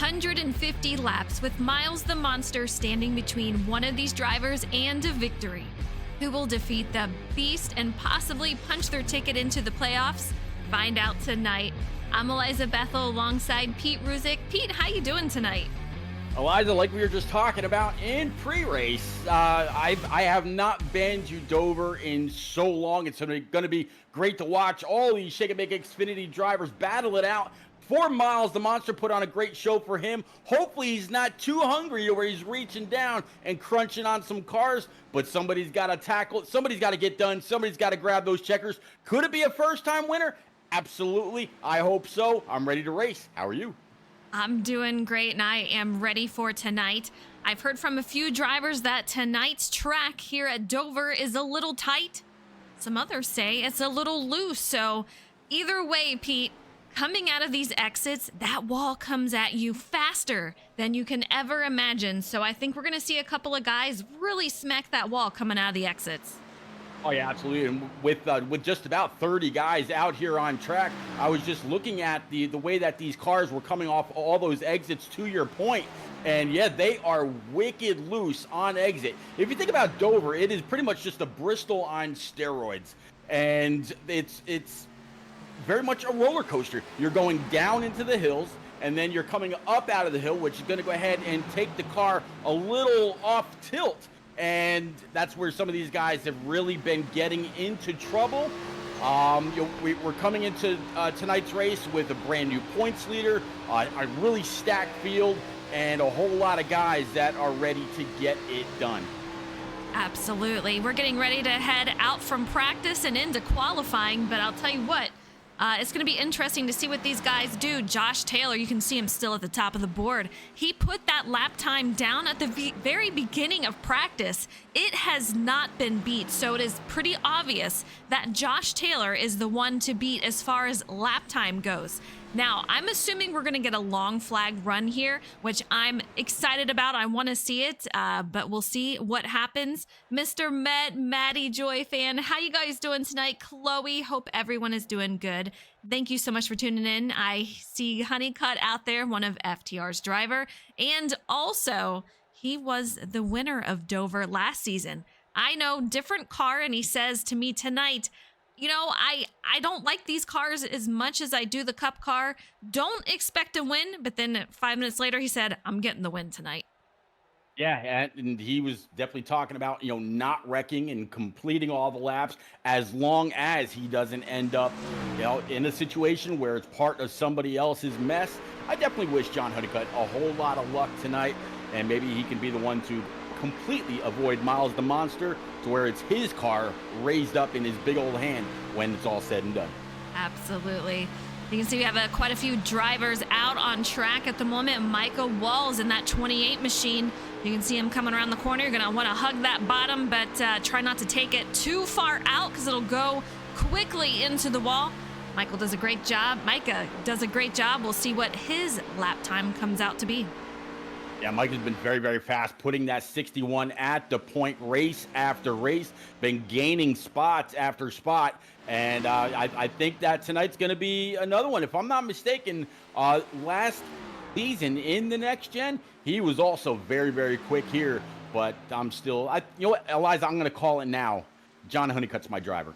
150 laps with Miles the Monster standing between one of these drivers and a victory. Who will defeat the Beast and possibly punch their ticket into the playoffs? Find out tonight. I'm Eliza Bethel alongside Pete Ruzick. Pete, how you doing tonight? Eliza, like we were just talking about in pre-race, I have not been to Dover in so long. It's going to be great to watch all these SnB Xfinity drivers battle it out. 4 Miles, the Monster put on a great show for him. Hopefully he's not too hungry where he's reaching down and crunching on some cars, but somebody's got to tackle it. Somebody's got to get done. Somebody's got to grab those checkers. Could it be a first-time winner? Absolutely. I hope so. I'm ready to race. How are you? I'm doing great, and I am ready for tonight. I've heard from a few drivers that tonight's track here at Dover is a little tight. Some others say it's a little loose, so either way, Pete, coming out of these exits, that wall comes at you faster than you can ever imagine. So I think we're going to see a couple of guys really smack that wall coming out of the exits. Oh, yeah, absolutely. And with just about 30 guys out here on track, I was just looking at the way that these cars were coming off all those exits, to your point. And, yeah, they are wicked loose on exit. If you think about Dover, it is pretty much just a Bristol on steroids. And it's very much a roller coaster. You're going down into the hills, and then you're coming up out of the hill, which is going to go ahead and take the car a little off tilt. And that's where some of these guys have really been getting into trouble. We're coming into tonight's race with a brand new points leader, a really stacked field, and a whole lot of guys that are ready to get it done. Absolutely. We're getting ready to head out from practice and into qualifying, but I'll tell you what, it's going to be interesting to see what these guys do. Josh Taylor, you can see him still at the top of the board. He put that lap time down at the very beginning of practice. It has not been beat, so it is pretty obvious that Josh Taylor is the one to beat as far as lap time goes. Now, I'm assuming we're going to get a long flag run here, which I'm excited about. I want to see it, but we'll see what happens. Mr. Maddie Joy fan, how you guys doing tonight? Chloe, hope everyone is doing good. Thank you so much for tuning in. I see Honeycutt out there, one of FTR's driver, and also he was the winner of Dover last season. I know, different car, and he says to me tonight, you know, I don't like these cars as much as I do the Cup car. Don't expect a win, but then 5 minutes later he said, "I'm getting the win tonight." Yeah, and he was definitely talking about, not wrecking and completing all the laps as long as he doesn't end up, in a situation where it's part of somebody else's mess. I definitely wish John Honeycutt a whole lot of luck tonight, and maybe he can be the one to completely avoid Miles the Monster to where it's his car raised up in his big old hand when it's all said and done. Absolutely. You can see we have quite a few drivers out on track at the moment. Micah Walls in that 28 machine. You can see him coming around the corner. You're going to want to hug that bottom, but try not to take it too far out because it'll go quickly into the wall. Michael does a great job. Micah does a great job. We'll see what his lap time comes out to be. Yeah, Mike has been very, very fast, putting that 61 at the point race after race, been gaining spots after spot. And I think that tonight's going to be another one. If I'm not mistaken, last season in the next gen, he was also very, very quick here. But I'm still, you know what, Eliza, I'm going to call it now. John Honeycutt's my driver.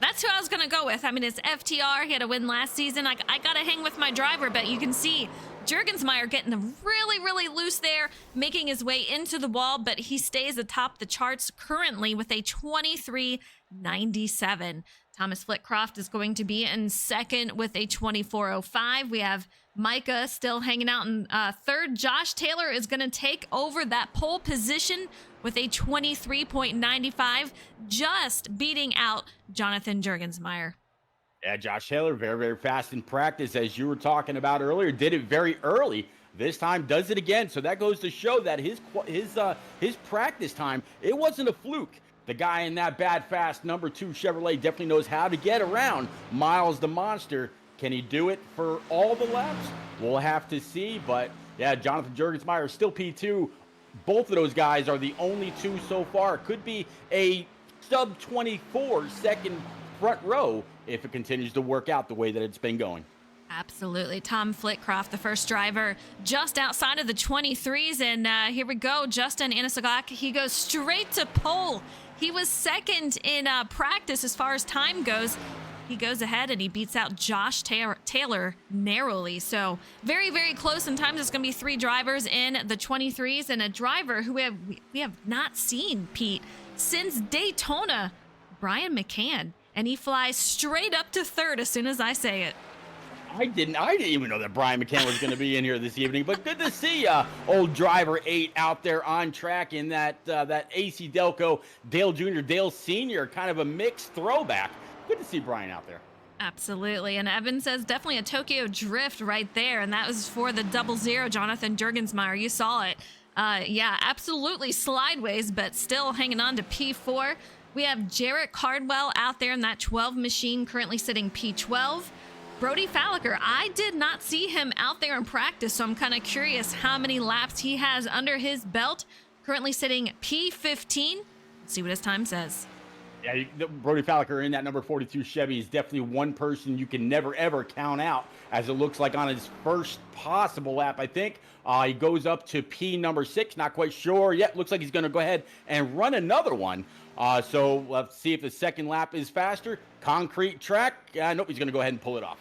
That's who I was going to go with. I mean, it's FTR. He had a win last season. I got to hang with my driver, but you can see Jurgensmeyer getting really, really loose there, making his way into the wall, but he stays atop the charts currently with a 23.97. Thomas Flitcroft is going to be in second with a 24.05. We have Micah still hanging out in third. Josh Taylor is going to take over that pole position with a 23.95, just beating out Jonathan Jurgensmeyer. Yeah, Josh Taylor, very, very fast in practice, as you were talking about earlier. Did it very early. This time does it again. So that goes to show that his practice time, it wasn't a fluke. The guy in that bad, fast number 2 Chevrolet definitely knows how to get around Miles the Monster. Can he do it for all the laps? We'll have to see. But yeah, Jonathan Jurgensmeyer is still P2. Both of those guys are the only two so far. Could be a sub 24 second front row if it continues to work out the way that it's been going. Absolutely. Tom Flitcroft, the first driver, just outside of the 23s. And here we go. Justin Anisagak, he goes straight to pole. He was second in practice as far as time goes. He goes ahead and he beats out Josh Taylor narrowly. So very, very close. Sometimes it's going to be 3 drivers in the 23s and a driver who we have not seen, Pete, since Daytona, Brian McCann. And he flies straight up to third as soon as I say it. I didn't even know that Brian McCann was going to be in here this evening, but good to see old driver 8 out there on track in that AC Delco Dale Jr., Dale Sr., kind of a mixed throwback. Good to see Brian out there. Absolutely. And Evan says definitely a Tokyo drift right there. And that was for the 00 Jonathan Jurgensmeyer. You saw it. Yeah, absolutely slideways, but still hanging on to P4. We have Jarrett Cardwell out there in that 12 machine, currently sitting P12. Brody Falliker, I did not see him out there in practice, so I'm kind of curious how many laps he has under his belt. Currently sitting P15. Let's see what his time says. Yeah, Brody Falliker in that number 42 Chevy is definitely one person you can never, ever count out, as it looks like on his first possible lap, I think. He goes up to P number 6, not quite sure yet. Looks like he's going to go ahead and run another one. So let's see if the second lap is faster. Concrete track. Nope, he's going to go ahead and pull it off.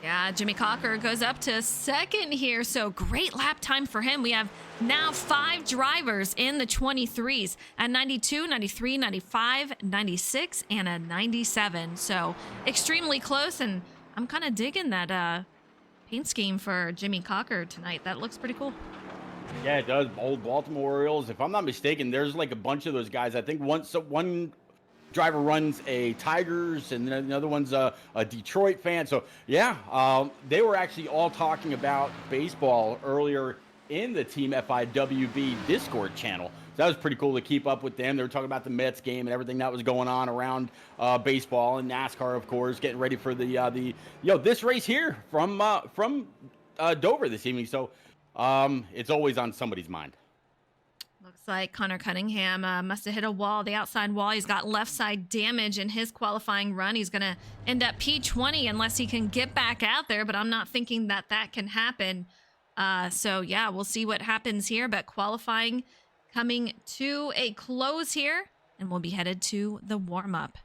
Yeah, Jimmy Cocker goes up to second here, so great lap time for him. We have now 5 drivers in the 23s at 92, 93, 95, 96, and a 97. So extremely close, and I'm kind of digging that paint scheme for Jimmy Cocker tonight. That looks pretty cool. Yeah, it does. Old Baltimore Orioles. If I'm not mistaken, there's like a bunch of those guys. I think one driver runs a Tigers, and then another one's a Detroit fan. So yeah, they were actually all talking about baseball earlier in the Team FIWB Discord channel. So that was pretty cool to keep up with them. They were talking about the Mets game and everything that was going on around baseball and NASCAR, of course, getting ready for this race here from Dover this evening. So it's always on somebody's mind. Looks like Connor Cunningham must have hit a wall, the outside wall. He's got left side damage in his qualifying run. He's going to end up P20 unless he can get back out there, but I'm not thinking that can happen. So, yeah, we'll see what happens here. But qualifying coming to a close here and we'll be headed to the warm-up.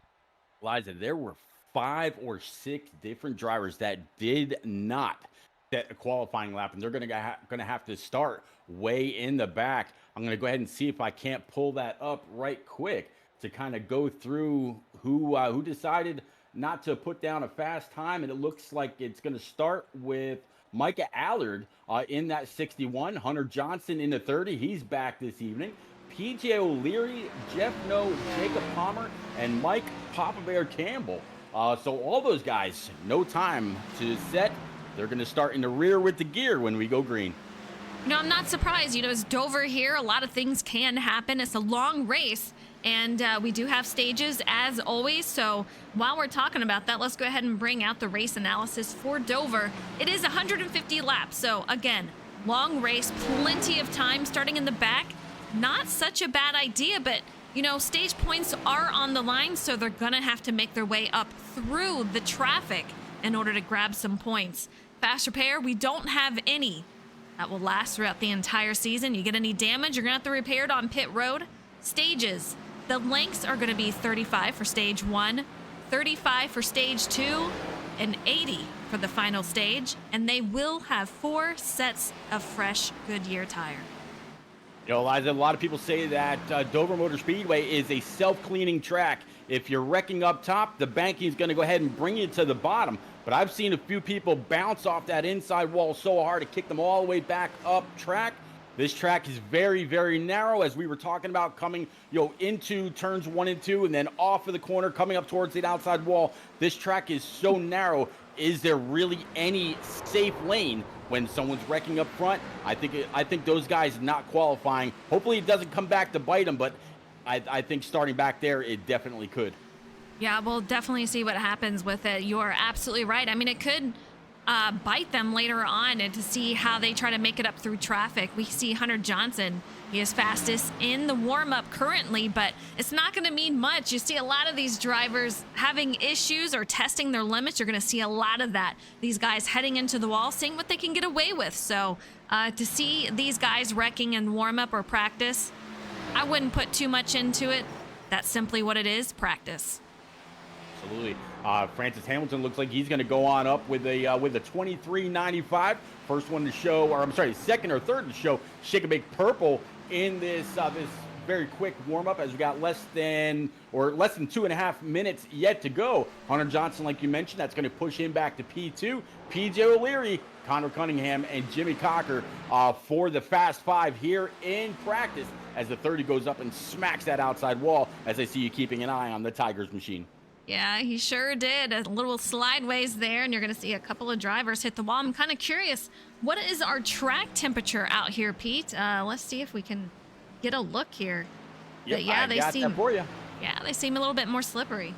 Liza, there were 5 or 6 different drivers that did not set a qualifying lap, and they're gonna have to start way in the back. I'm gonna go ahead and see if I can't pull that up right quick to kind of go through who decided not to put down a fast time, and it looks like it's gonna start with Micah Allard in that 61, Hunter Johnson in the 30. He's back this evening. PJ O'Leary, Jeff No, Jacob Palmer, and Mike Papa Bear Campbell. So all those guys, no time to set. They're going to start in the rear with the gear when we go green. I'm not surprised. It's Dover here. A lot of things can happen. It's a long race, and we do have stages as always. So while we're talking about that, let's go ahead and bring out the race analysis for Dover. It is 150 laps. So again, long race, plenty of time starting in the back. Not such a bad idea, but stage points are on the line, so they're gonna have to make their way up through the traffic in order to grab some points. Fast repair, we don't have any. That will last throughout the entire season. You get any damage, you're gonna have to repair it on pit road. Stages, the lengths are gonna be 35 for stage 1, 35 for stage 2, and 80 for the final stage, and they will have 4 sets of fresh Goodyear tire. Liza, a lot of people say that Dover Motor Speedway is a self-cleaning track. If you're wrecking up top, the banking is going to go ahead and bring you to the bottom. But I've seen a few people bounce off that inside wall so hard to kick them all the way back up track. This track is very, very narrow, as we were talking about, coming into turns 1 and 2 and then off of the corner, coming up towards the outside wall. This track is so narrow. Is there really any safe lane when someone's wrecking up front? I think those guys not qualifying. Hopefully it doesn't come back to bite them, but I think starting back there, it definitely could. Yeah, we'll definitely see what happens with it. You're absolutely right. I mean, it could bite them later on, and to see how they try to make it up through traffic. We see Hunter Johnson. He is fastest in the warm-up currently, but it's not going to mean much. You see a lot of these drivers having issues or testing their limits. You're going to see a lot of that. These guys heading into the wall, seeing what they can get away with. So to see these guys wrecking in warm-up or practice, I wouldn't put too much into it. That's simply what it is, practice. Absolutely. Francis Hamilton looks like he's going to go on up with a 23.95. First one to show, or I'm sorry, second or third to show Shake and Bake Purple in this very quick warm-up, as we got less than 2.5 minutes yet to go. Hunter Johnson, like you mentioned, that's going to push him back to P2. PJ O'Leary, Connor Cunningham, and Jimmy Cocker for the Fast Five here in practice, as the 30 goes up and smacks that outside wall, as I see you keeping an eye on the Tigers machine. Yeah, he sure did. A little slideways there, and you're going to see a couple of drivers hit the wall. I'm kind of curious, what is our track temperature out here, Pete? Let's see if we can get a look here. Yep, yeah, I got that for you. Yeah, they seem a little bit more slippery.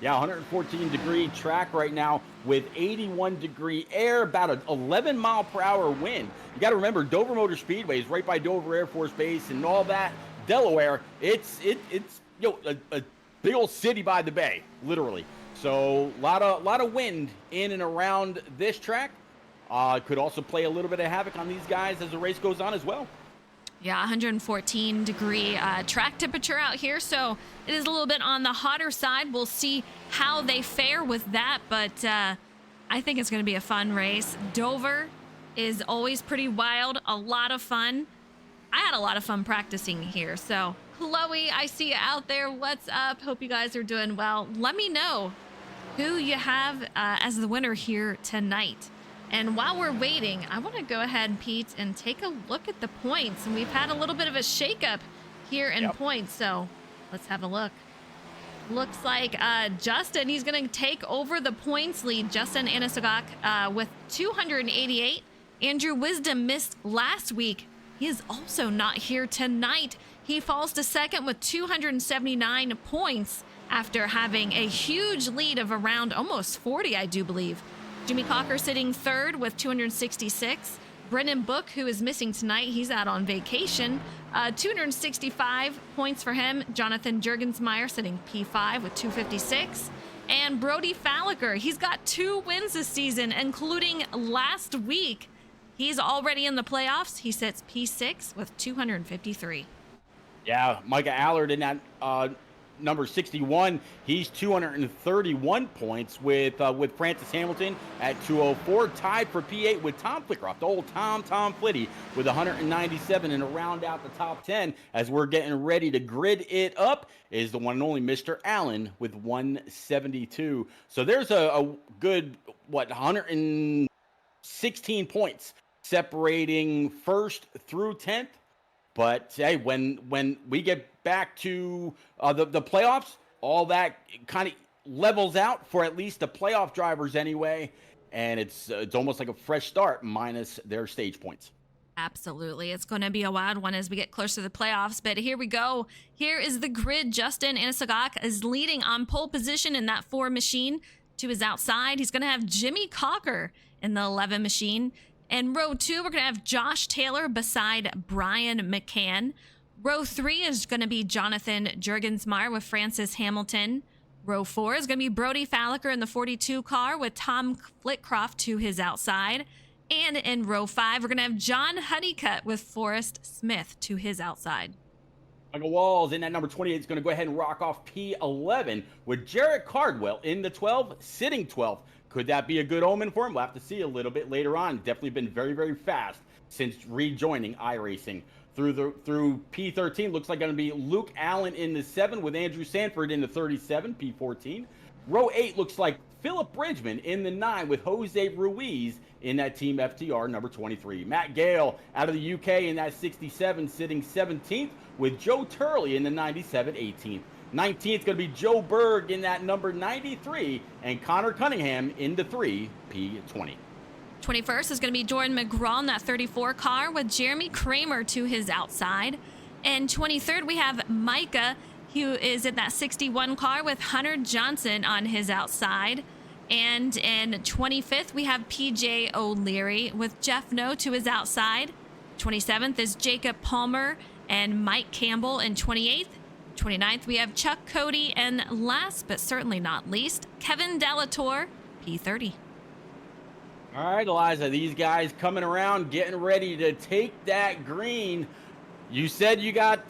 Yeah, 114-degree track right now with 81-degree air, about an 11-mile-per-hour wind. You got to remember, Dover Motor Speedway is right by Dover Air Force Base and all that. Delaware, it's a big old city by the bay, literally. So a lot of wind in and around this track. Could also play a little bit of havoc on these guys as the race goes on as well. Yeah, 114-degree track temperature out here, so it is a little bit on the hotter side. We'll see how they fare with that, but I think it's going to be a fun race. Dover is always pretty wild, a lot of fun. I had a lot of fun practicing here, so Chloe, I see you out there. What's up? Hope you guys are doing well. Let me know who you have as the winner here tonight. And while we're waiting, I want to go ahead, Pete, and take a look at the points. And we've had a little bit of a shakeup here in points, so let's have a look. Looks like Justin, he's going to take over the points lead. Justin Anasagak with 288. Andrew Wisdom missed last week. He is also not here tonight. He falls to second with 279 points after having a huge lead of around almost 40, I do believe. Jimmy Cocker sitting third with 266. Brendan Book, who is missing tonight, he's out on vacation. 265 points for him. Jonathan Jurgensmeyer sitting P5 with 256. And Brody Falliker, he's got 2 wins this season, including last week. He's already in the playoffs. He sits P6 with 253. Yeah, Micah Allard in that number 61. He's 231 points with Francis Hamilton at 204, tied for P8 with Tom Flickroff, the old Tom Flitty with 197, and to round out the top 10 as we're getting ready to grid it up is the one and only Mr. Allen with 172. So there's a good 116 points separating first through 10th. But hey, when we get back to the playoffs, all that kind of levels out for at least the playoff drivers anyway, and it's almost like a fresh start minus their stage points. Absolutely. It's going to be a wild one as we get closer to the playoffs. But here we go. Here is the grid. Justin Anasagak is leading on pole position in that 4 machine. To his outside, he's going to have Jimmy Cocker in the 11 machine. In row 2, we're going to have Josh Taylor beside Brian McCann. Row 3 is going to be Jonathan Jurgensmeyer with Francis Hamilton. Row 4 is going to be Brody Falliker in the 42 car with Tom Flitcroft to his outside. And in row 5, we're going to have John Honeycutt with Forrest Smith to his outside. Michael Walls in that number 28 is going to go ahead and rock off P11 with Jarrett Cardwell in the 12, sitting 12th. Could that be a good omen for him? We'll have to see a little bit later on. Definitely been very, very fast since rejoining iRacing. Through P13, looks like going to be Luke Allen in the 7 with Andrew Sanford in the 37, P14. Row 8 looks like Philip Bridgman in the 9 with Jose Ruiz in that Team FTR number 23. Matt Gale out of the UK in that 67, sitting 17th with Joe Turley in the 97, 18th. 19th going to be Joe Berg in that number 93 and Connor Cunningham in the 3, P20. 21st is going to be Jordan McGraw in that 34 car with Jeremy Kramer to his outside. And 23rd, we have Micah, who is in that 61 car with Hunter Johnson on his outside. And in 25th, we have PJ O'Leary with Jeff No to his outside. 27th is Jacob Palmer and Mike Campbell in 28th. 29th, we have Chuck Cody, and last but certainly not least, Kevin Delator, P30. All right, Eliza, these guys coming around, getting ready to take that green. You said you got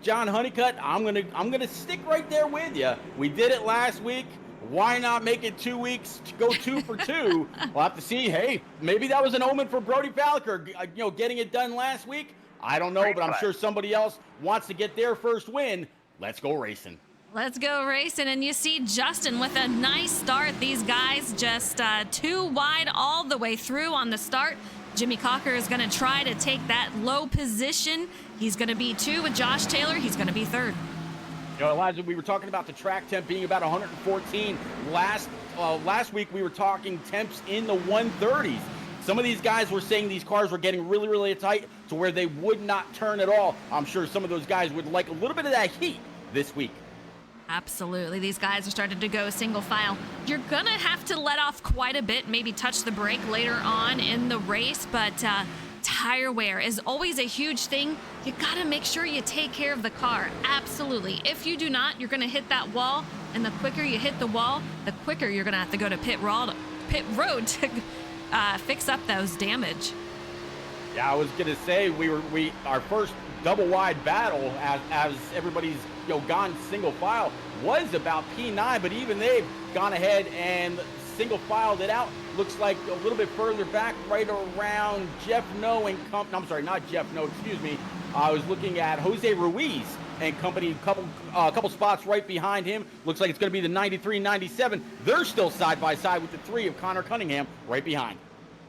John Honeycutt. I'm gonna stick right there with you. We did it last week. Why not make it 2 weeks to go 2 for 2? We'll have to see. Hey, maybe that was an omen for Brody Falliker, getting it done last week. I don't know, but I'm sure somebody else wants to get their first win. Let's go racing. Let's go racing. And you see Justin with a nice start. These guys just too wide all the way through on the start. Jimmy Cocker is going to try to take that low position. He's going to be 2 with Josh Taylor. He's going to be 3rd. Elijah, we were talking about the track temp being about 114. Last week, we were talking temps in the 130s. Some of these guys were saying these cars were getting really, really tight to where they would not turn at all. I'm sure some of those guys would like a little bit of that heat this week. Absolutely. These guys are starting to go single file. You're going to have to let off quite a bit, maybe touch the brake later on in the race, but tire wear is always a huge thing. You got to make sure you take care of the car. Absolutely. If you do not, you're going to hit that wall, and the quicker you hit the wall, the quicker you're going to have to go to pit road to fix up those damage. Yeah, I was gonna say our first double wide battle as everybody's gone single file was about P9, but even they've gone ahead and single filed it out. Looks like a little bit further back, right around Jeff No and I'm sorry, not Jeff No, excuse me. I was looking at Jose Ruiz and company, couple spots right behind him. Looks like it's going to be the 93, 97. They're still side by side with the 3 of Connor Cunningham right behind.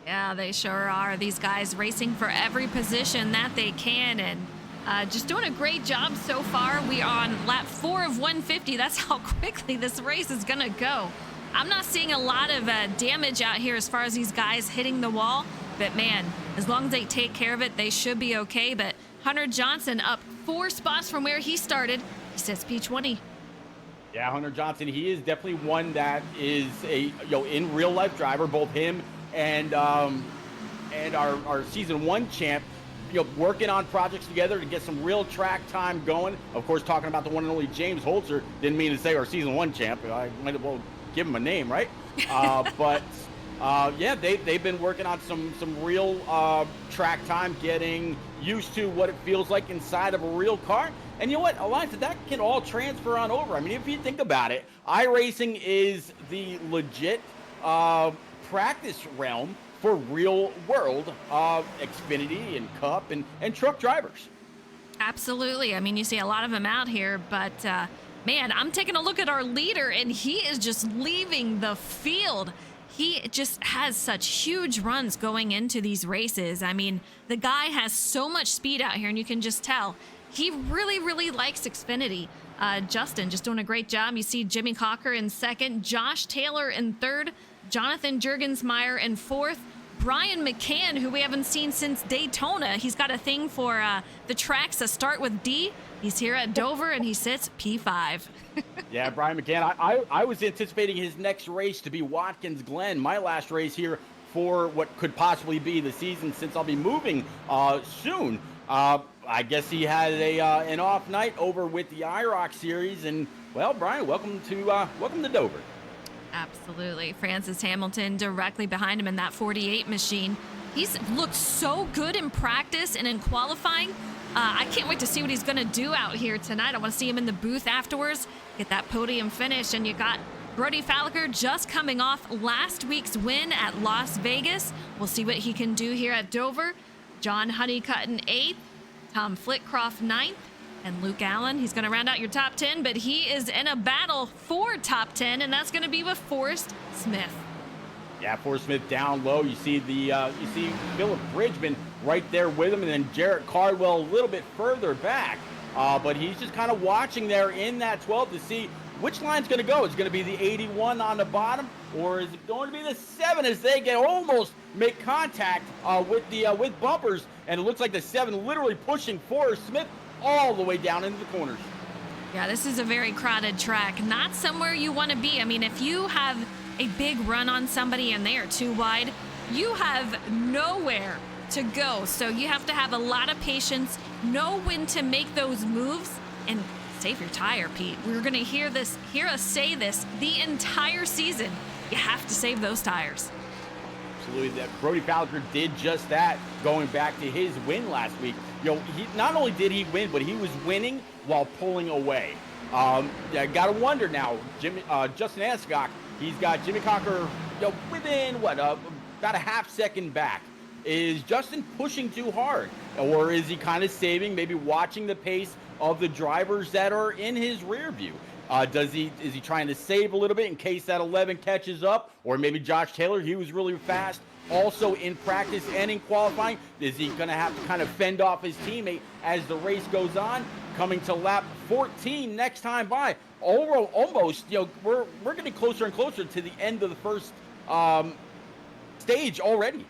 Yeah, they sure are. These guys racing for every position that they can, and just doing a great job so far. We are on lap 4 of 150. That's how quickly this race is going to go. I'm not seeing a lot of damage out here as far as these guys hitting the wall, but man, as long as they take care of it, they should be okay. But Hunter Johnson up 4 spots from where he started. He sits P20. Yeah, Hunter Johnson, he is definitely one that is a in real life driver. Both him and our season 1 champ, working on projects together to get some real track time going. Of course, talking about the one and only James Holzer. Didn't mean to say our season 1 champ. I might as well give him a name, right? But Yeah, they've been working on some real track time, getting used to what it feels like inside of a real car. And you know what, Alliance, that can all transfer on over. I mean, if you think about it, iRacing is the legit practice realm for real world Xfinity and Cup and truck drivers. Absolutely. I mean, you see a lot of them out here, but man, I'm taking a look at our leader, and he is just leaving the field. He just has such huge runs going into these races. I mean, the guy has so much speed out here, and you can just tell he really, really likes Xfinity. Justin just doing a great job. You see Jimmy Cocker in second, Josh Taylor in third, Jonathan Jurgensmeyer in fourth, Brian McCann, who we haven't seen since Daytona. He's got a thing for the tracks that start with D. He's here at Dover, and he sits P5. Yeah, Brian McCann. I was anticipating his next race to be Watkins Glen, my last race here for what could possibly be the season, since I'll be moving soon. I guess he had an off night over with the IROC series, and well, Brian, welcome to Dover. Absolutely. Francis Hamilton directly behind him in that 48 machine. He's looked so good in practice and in qualifying. I can't wait to see what he's going to do out here tonight. I want to see him in the booth afterwards, get that podium finish. And you got Brody Falliker just coming off last week's win at Las Vegas. We'll see what he can do here at Dover. John Honeycutt in 8th, Tom Flitcroft 9th, and Luke Allen, he's going to round out your top 10, but he is in a battle for top 10, and that's going to be with Forrest Smith. Yeah, Forrest Smith down low. You see Philip Bridgman right there with him, and then Jarrett Cardwell a little bit further back. But he's just kind of watching there in that 12 to see which line's going to go. Is it going to be the 81 on the bottom, or is it going to be the 7 as they almost make contact with bumpers? And it looks like the 7 literally pushing Forrest Smith all the way down into the corners. Yeah, this is a very crowded track. Not somewhere you want to be. I mean, if you have a big run on somebody and they are too wide, you have nowhere to go. So you have to have a lot of patience, know when to make those moves, and save your tire, Pete. We're going to hear us say this the entire season. You have to save those tires. Absolutely. That Brody Falliker did just that, going back to his win last week. He not only did he win, but he was winning while pulling away. I got to wonder now, Justin Anscock, he's got Jimmy Cocker within, about a half second back. Is Justin pushing too hard? Or is he kind of saving, maybe watching the pace of the drivers that are in his rear view? Is he trying to save a little bit in case that 11 catches up? Or maybe Josh Taylor, he was really fast also in practice and in qualifying. Is he going to have to kind of fend off his teammate as the race goes on? Coming to lap 14 next time by. Almost, we're getting closer and closer to the end of the first stage already.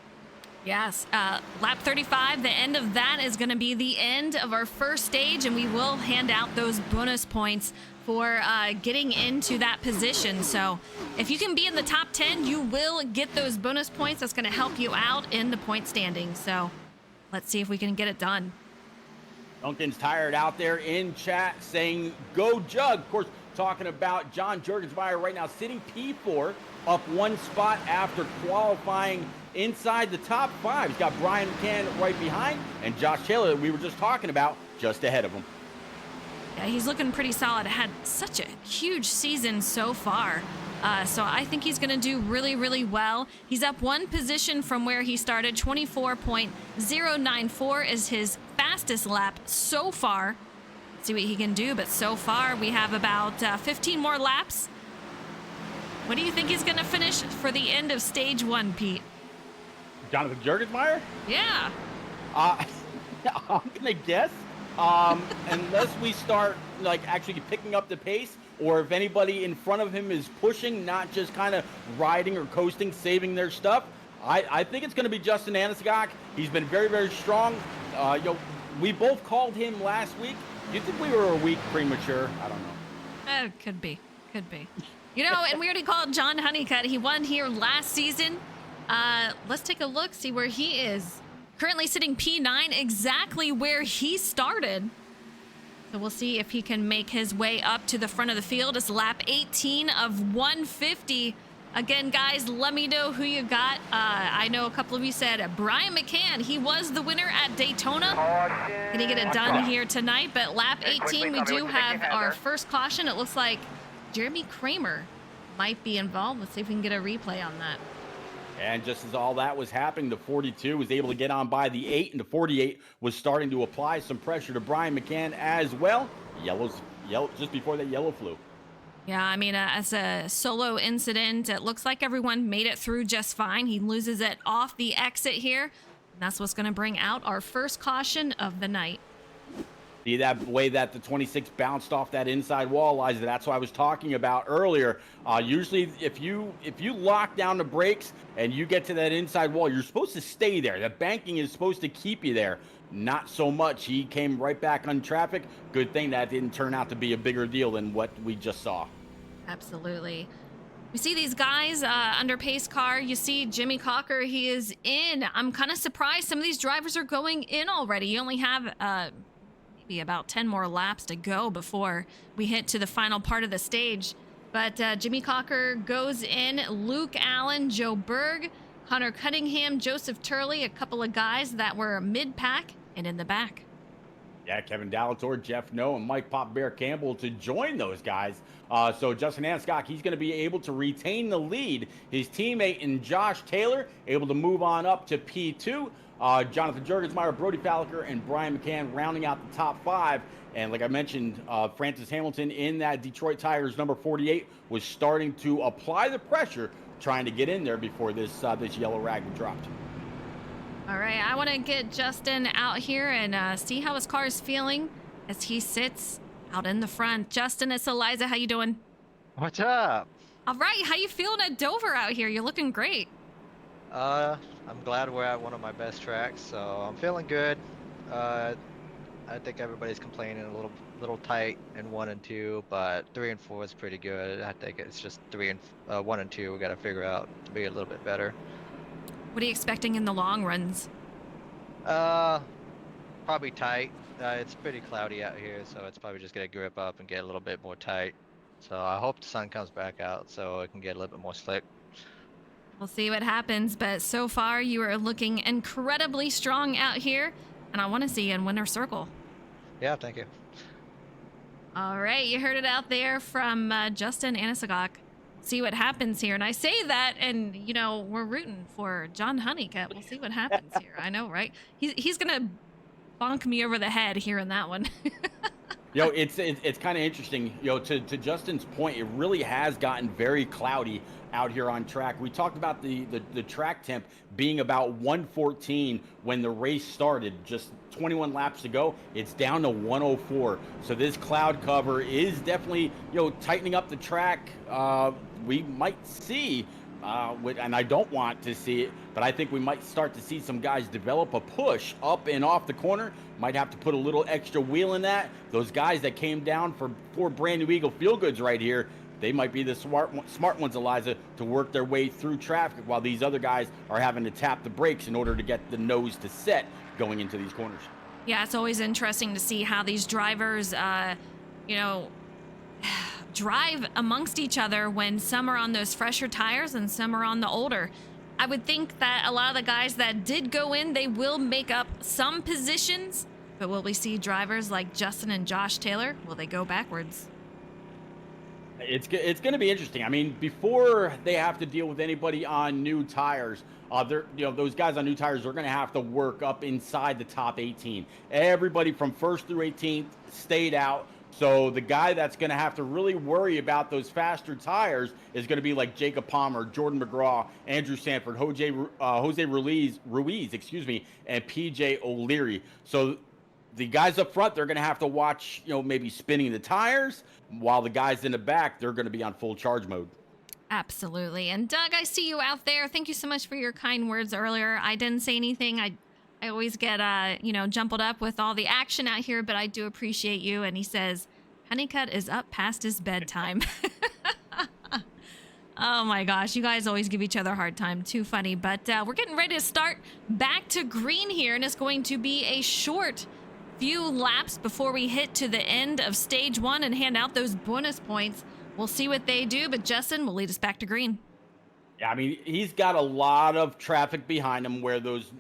Yes, lap 35, the end of that is going to be the end of our first stage, and we will hand out those bonus points for getting into that position. So if you can be in the top 10, you will get those bonus points. That's going to help you out in the point standing. So let's see if we can get it done. Duncan's tired out there in chat saying, go Jug. Of course, talking about John Jurgensmeyer right now sitting P4, up one spot after qualifying inside the top 5. He's got Brian McCann right behind, and Josh Taylor, that we were just talking about, just ahead of him. Yeah, he's looking pretty solid. Had such a huge season so far. So I think he's going to do really, really well. He's up one position from where he started. 24.094 is his fastest lap so far. Let's see what he can do, but so far we have about 15 more laps. What do you think he's going to finish for the end of stage 1, Pete? Jonathan Jurgensmeyer? Yeah. I'm going to guess, unless we start actually picking up the pace, or if anybody in front of him is pushing, not just kind of riding or coasting, saving their stuff, I think it's going to be Justin Anscock. He's been very, very strong. We both called him last week. Do you think we were a week premature? I don't know. Could be. And we already called John Honeycutt. He won here last season. Let's take a look, see where he is. Currently sitting P9, exactly where he started. So we'll see if he can make his way up to the front of the field. It's lap 18 of 150. Again, guys, let me know who you got. I know a couple of you said Brian McCann. He was the winner at Daytona. Can he get it done here tonight? But lap 18, we do have our first caution. It looks like Jeremy Kramer might be involved. Let's see if we can get a replay on that. And just as all that was happening, the 42 was able to get on by the 8, and the 48 was starting to apply some pressure to Brian McCann as well. Yellow, just before that yellow flew. Yeah, I mean, as a solo incident, it looks like everyone made it through just fine. He loses it off the exit here. And that's what's going to bring out our first caution of the night. See that way that the 26 bounced off that inside wall, Liza? That's what I was talking about earlier. Usually, if you lock down the brakes and you get to that inside wall, you're supposed to stay there. The banking is supposed to keep you there. Not so much. He came right back on traffic. Good thing that didn't turn out to be a bigger deal than what we just saw. Absolutely. We see these guys under pace car. You see Jimmy Cocker, he is in. I'm kind of surprised some of these drivers are going in already. You only have maybe about 10 more laps to go before we hit to the final part of the stage. But Jimmy Cocker goes in. Luke Allen, Joe Berg, Connor Cunningham, Joseph Turley, a couple of guys that were mid-pack and in the back. Yeah, Kevin Dallator, Jeff No, and Mike Pop Bear Campbell to join those guys. So Justin Anscock, he's going to be able to retain the lead. His teammate and Josh Taylor able to move on up to P2. Jonathan Jurgensmeyer, Brody Falliker, and Brian McCann rounding out the top 5. And like I mentioned, Francis Hamilton in that Detroit Tigers number 48 was starting to apply the pressure, trying to get in there before this yellow rag was dropped. All right, I want to get Justin out here and see how his car is feeling as he sits out in the front. Justin, it's Eliza. How you doing? What's up? All right, how you feeling at Dover out here? You're looking great. I'm glad we're at one of my best tracks, so I'm feeling good. I think everybody's complaining a little tight in 1 and 2, but 3 and 4 is pretty good. I think it's just 1 and 2 we got to figure out to be a little bit better. What are you expecting in the long runs? Probably tight. It's pretty cloudy out here, so it's probably just gonna grip up and get a little bit more tight. So I hope the sun comes back out so it can get a little bit more slick. We'll see what happens, but so far you are looking incredibly strong out here, and I want to see you in winner's circle. Yeah, thank you. All right, you heard it out there from Justin Anasagok. See what happens here. And I say that, and, you know, we're rooting for John Honeycutt. We'll see what happens here. I know, right? He's going to bonk me over the head here in that one. It's kind of interesting. To Justin's point, it really has gotten very cloudy out here on track. We talked about the track temp being about 114 when the race started. Just 21 laps to go, it's down to 104. So this cloud cover is definitely, tightening up the track. We might see, and I don't want to see it, but I think we might start to see some guys develop a push up and off the corner. Might have to put a little extra wheel in that. Those guys that came down for 4 brand new Eagle Feel Goods right here, they might be the smart ones, Eliza, to work their way through traffic while these other guys are having to tap the brakes in order to get the nose to set going into these corners. Yeah, it's always interesting to see how these drivers, drive amongst each other when some are on those fresher tires and some are on the older. I would think that a lot of the guys that did go in, they will make up some positions, but will we see drivers like Justin and Josh Taylor? Will they go backwards? It's going to be interesting. I mean, before they have to deal with anybody on new tires, those guys on new tires are going to have to work up inside the top 18. Everybody from 1st through 18th stayed out. So the guy that's going to have to really worry about those faster tires is going to be like Jacob Palmer, Jordan McGraw, Andrew Sanford, Jose Ruiz, and PJ O'Leary. So the guys up front, they're going to have to watch, maybe spinning the tires, while the guys in the back, they're going to be on full charge mode. Absolutely. And Doug, I see you out there. Thank you so much for your kind words earlier. I didn't say anything. I always get, jumbled up with all the action out here, but I do appreciate you. And he says, Honeycutt is up past his bedtime. Oh my gosh, you guys always give each other a hard time. Too funny. But we're getting ready to start back to green here, and it's going to be a short few laps before we hit to the end of stage 1 and hand out those bonus points. We'll see what they do, but Justin will lead us back to green. Yeah, I mean, he's got a lot of traffic behind him where those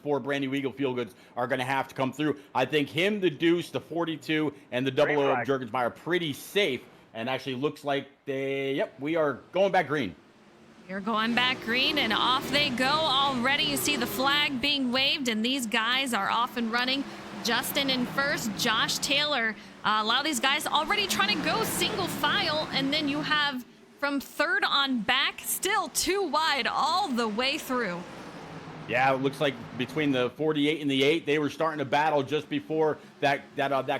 four brand new Eagle Feel Goods are going to have to come through. I think him, the Deuce, the 42, and the Green double O of flag. Jurgensmeyer are pretty safe, and actually looks like we are going back green. You're going back green, and off they go already. You see the flag being waved, and these guys are off and running. Justin in first, Josh Taylor. A lot of these guys already trying to go single file, and then you have from third on back, still too wide all the way through. Yeah, it looks like between the 48 and the 8, they were starting to battle just before that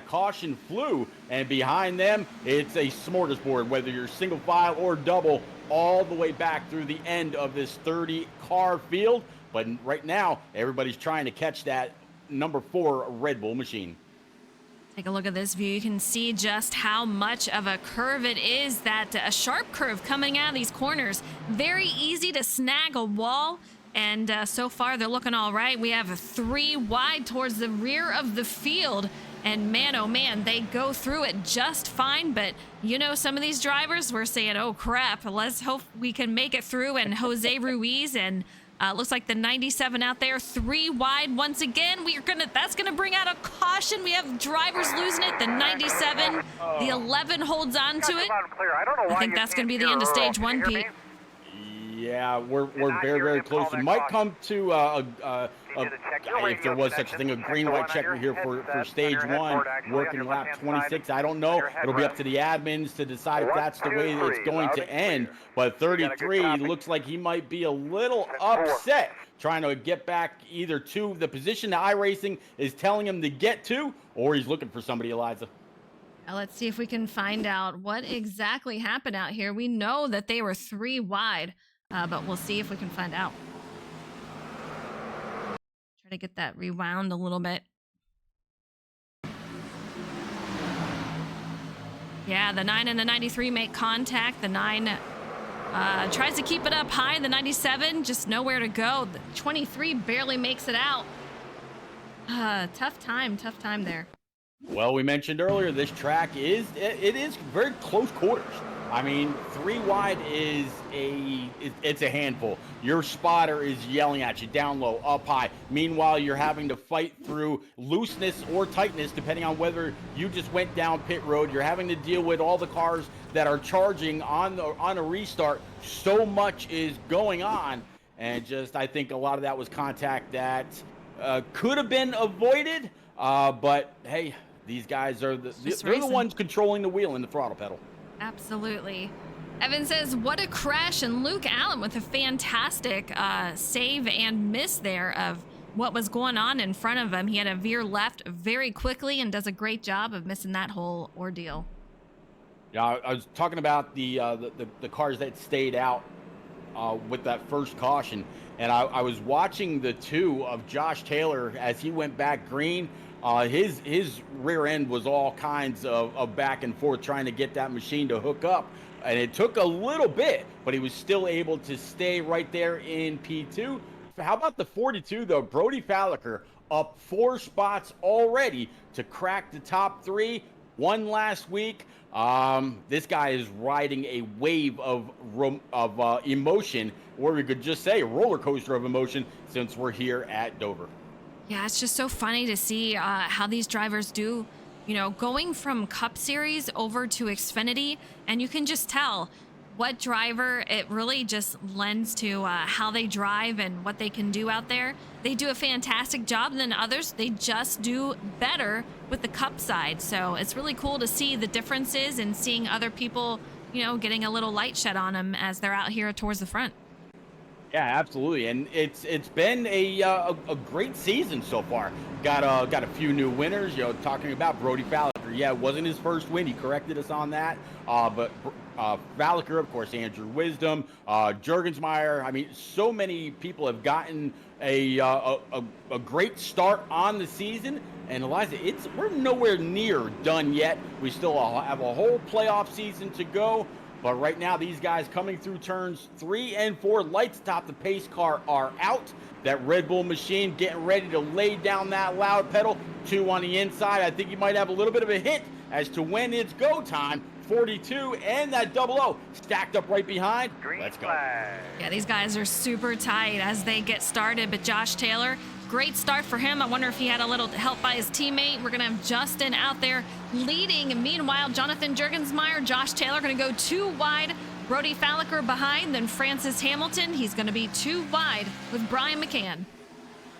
caution flew. And behind them, it's a smorgasbord, whether you're single file or double, all the way back through the end of this 30-car field. But right now, everybody's trying to catch that number 4 Red Bull machine. Take a look at this view. You can see just how much of a curve it is, that a sharp curve coming out of these corners. Very easy to snag a wall. And so far, they're looking all right. We have a 3 wide towards the rear of the field. And man, oh man, they go through it just fine. But, you know, some of these drivers were saying, oh, crap, let's hope we can make it through. And Jose Ruiz and looks like the 97 out there, 3 wide once again. That's gonna bring out a caution. We have drivers losing it. The 97, the 11 holds on to it. I think that's gonna be the end of stage 1, Pete. Yeah, we're very, very close. It might come to if there was such a thing, a green-white checker here for stage 1, working lap 26. I don't know. It'll be up to the admins to decide if that's the way it's going to end. But 33 looks like he might be a little upset trying to get back either to the position that iRacing is telling him to get to, or he's looking for somebody, Eliza. Now let's see if we can find out what exactly happened out here. We know that they were 3 wide. But we'll see if we can find out. Try to get that rewound a little bit. Yeah, the 9 and the 93 make contact. The 9 tries to keep it up high. The 97 just nowhere to go. The 23 barely makes it out. Tough time there. Well, we mentioned earlier this track is very close quarters. I mean, 3 wide it's a handful. Your spotter is yelling at you down low, up high. Meanwhile, you're having to fight through looseness or tightness, depending on whether you just went down pit road. You're having to deal with all the cars that are charging on a restart. So much is going on, and I think a lot of that was contact that could have been avoided. But hey, these guys are they're the ones controlling the wheel and the throttle pedal. Absolutely. Evan says, what a crash, and Luke Allen with a fantastic save and miss there of what was going on in front of him. He had to veer left very quickly and does a great job of missing that whole ordeal. Yeah, I was talking about the cars that stayed out with that first caution, and I was watching the 2 of Josh Taylor as he went back green. His rear end was all kinds of back and forth trying to get that machine to hook up, and it took a little bit, but he was still able to stay right there in P2. How about the 42 though? Brody Falliker up 4 spots already to crack the top 3. Won last week. This guy is riding a wave of emotion, or we could just say a roller coaster of emotion, since we're here at Dover. Yeah, it's just so funny to see how these drivers do, you know, going from Cup Series over to Xfinity, and you can just tell what driver it really just lends to how they drive and what they can do out there. They do a fantastic job, and then others, they just do better with the Cup side. So it's really cool to see the differences and seeing other people, you know, getting a little light shed on them as they're out here towards the front. Yeah, absolutely, and it's been a great season so far. Got a few new winners. You know, talking about Brody Falliker. Yeah, it wasn't his first win. He corrected us on that. But Falliker, of course, Andrew Wisdom, Jurgensmeyer. I mean, so many people have gotten a great start on the season. And Eliza, we're nowhere near done yet. We still have a whole playoff season to go. But right now, these guys coming through turns 3 and 4, lights atop the pace car are out. That Red Bull machine getting ready to lay down that loud pedal. 2 on the inside. I think you might have a little bit of a hint as to when it's go time 42, and that double O stacked up right behind. Let's go. Yeah, these guys are super tight as they get started, but Josh Taylor, great start for him. I wonder if he had a little help by his teammate. We're going to have Justin out there leading. Meanwhile, Jonathan Jurgensmeyer, Josh Taylor going to go 2 wide. Brody Falliker behind, then Francis Hamilton. He's going to be 2 wide with Brian McCann.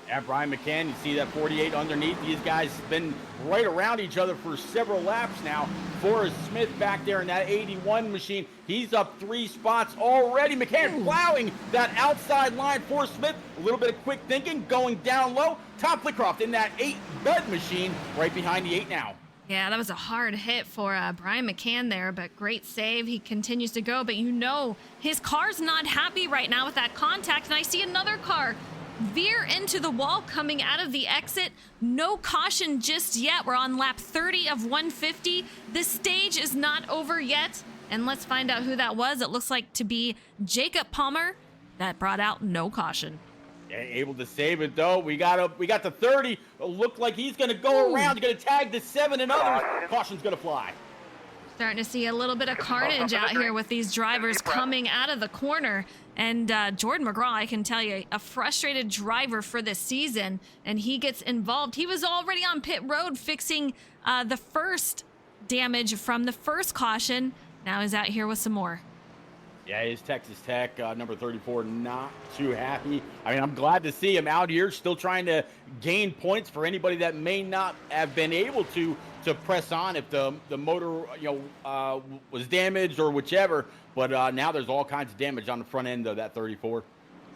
Yeah, Brian McCann, you see that 48 underneath. These guys have been right around each other for several laps now. Forrest Smith back there in that 81 machine. He's up 3 spots already. McCann plowing that outside line. Forrest Smith, a little bit of quick thinking, going down low. Tom Flickroft in that 8 bed machine right behind the 8 now. Yeah, that was a hard hit for Brian McCann there, but great save. He continues to go, but you know his car's not happy right now with that contact, and I see another car veer into the wall coming out of the exit. No caution just yet. We're on lap 30 of 150. This stage is not over yet, and let's find out who that was. It looks like to be Jacob Palmer. That brought out no caution. Yeah, able to save it though. We got the 30. Looked like he's gonna go around. He's gonna tag the 7 and others. Caution's gonna fly. Starting to see a little bit of carnage out here with these drivers coming out of the corner. And Jordan McGraw, I can tell you, a frustrated driver for this season, and he gets involved. He was already on pit road fixing the first damage from the first caution. Now he's out here with some more. Yeah, his Texas Tech, number 34, not too happy. I mean, I'm glad to see him out here still trying to gain points for anybody that may not have been able to press on if the motor, was damaged or whichever. But now there's all kinds of damage on the front end of that 34.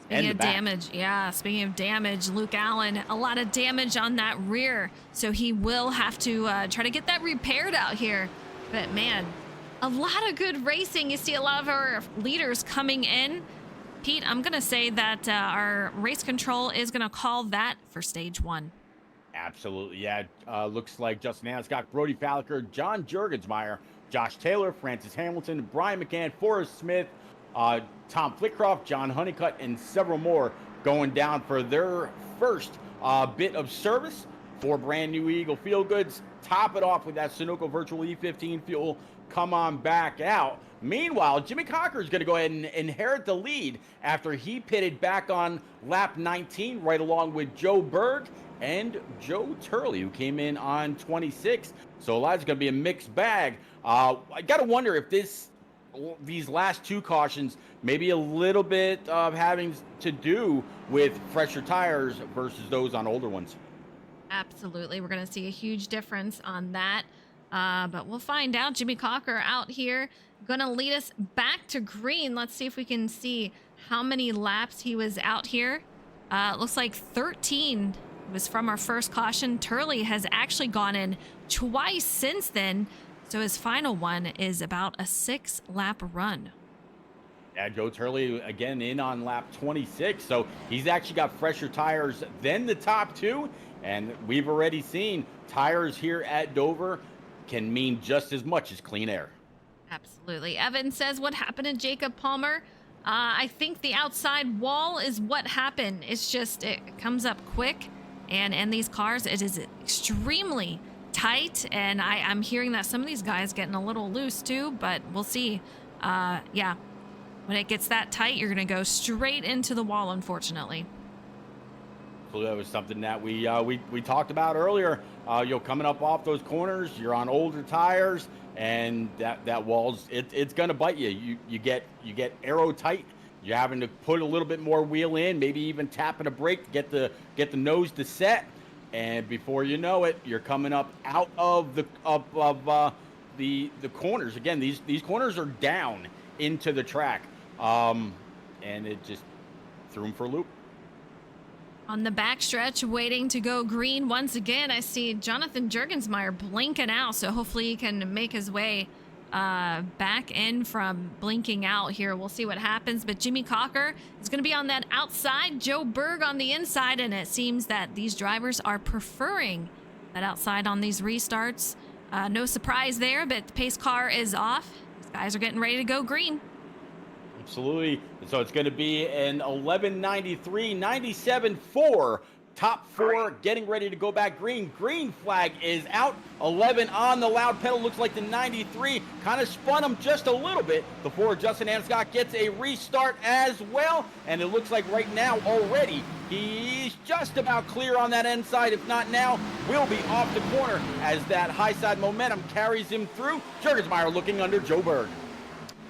Speaking of damage, speaking of damage, Luke Allen, a lot of damage on that rear. So he will have to try to get that repaired out here. But man, a lot of good racing. You see a lot of our leaders coming in. Pete, I'm going to say that our race control is going to call that for stage 1. Absolutely, yeah. Looks like Justin Anscott, Brody Falliker, John Jurgensmeyer, Josh Taylor, Francis Hamilton, Brian McCann, Forrest Smith, Tom Flickroft, John Honeycutt, and several more going down for their first bit of service for brand new Eagle Feel Goods. Top it off with that Sunoco Virtual E15 fuel. Come on back out. Meanwhile, Jimmy Cocker is going to go ahead and inherit the lead after he pitted back on lap 19 right along with Joe Berg and Joe Turley, who came in on 26. So Elijah's going to be a mixed bag. I got to wonder if these last 2 cautions maybe a little bit of having to do with fresher tires versus those on older ones. Absolutely. We're going to see a huge difference on that. But we'll find out. Jimmy Cocker out here going to lead us back to green. Let's see if we can see how many laps he was out here. It looks like 13 was from our first caution. Turley has actually gone in twice since then. So his final one is about a 6-lap run. Yeah, Joe Turley again in on lap 26. So he's actually got fresher tires than the top 2. And we've already seen tires here at Dover can mean just as much as clean air. Absolutely. Evan says, what happened to Jacob Palmer? I think the outside wall is what happened. It's just, it comes up quick. And these cars, it is extremely tight. And I'm hearing that some of these guys getting a little loose too, but we'll see. When it gets that tight, you're going to go straight into the wall, unfortunately. So that was something that we talked about earlier. Coming up off those corners, you're on older tires, and that wall's it's gonna bite you. You get aero tight. You're having to put a little bit more wheel in, maybe even tapping a brake to get the nose to set, and before you know it, you're coming up out of the corners. Again, these corners are down into the track, and it just threw them for a loop. On the backstretch, waiting to go green once again, I see Jonathan Jurgensmeyer blinking out, so hopefully he can make his way back in from blinking out here. We'll see what happens, but Jimmy Cocker is going to be on that outside, Joe Berg on the inside, and it seems that these drivers are preferring that outside on these restarts. No surprise there, but the pace car is off. These guys are getting ready to go green. Absolutely. So it's going to be an 11:93.97 for Top 4 getting ready to go back green. Green flag is out. 11 on the loud pedal. Looks like the 93 kind of spun him just a little bit before Justin Anscott gets a restart as well. And it looks like right now already he's just about clear on that inside. If not now, will be off the corner as that high side momentum carries him through. Jurgensmeyer looking under Joe Berg.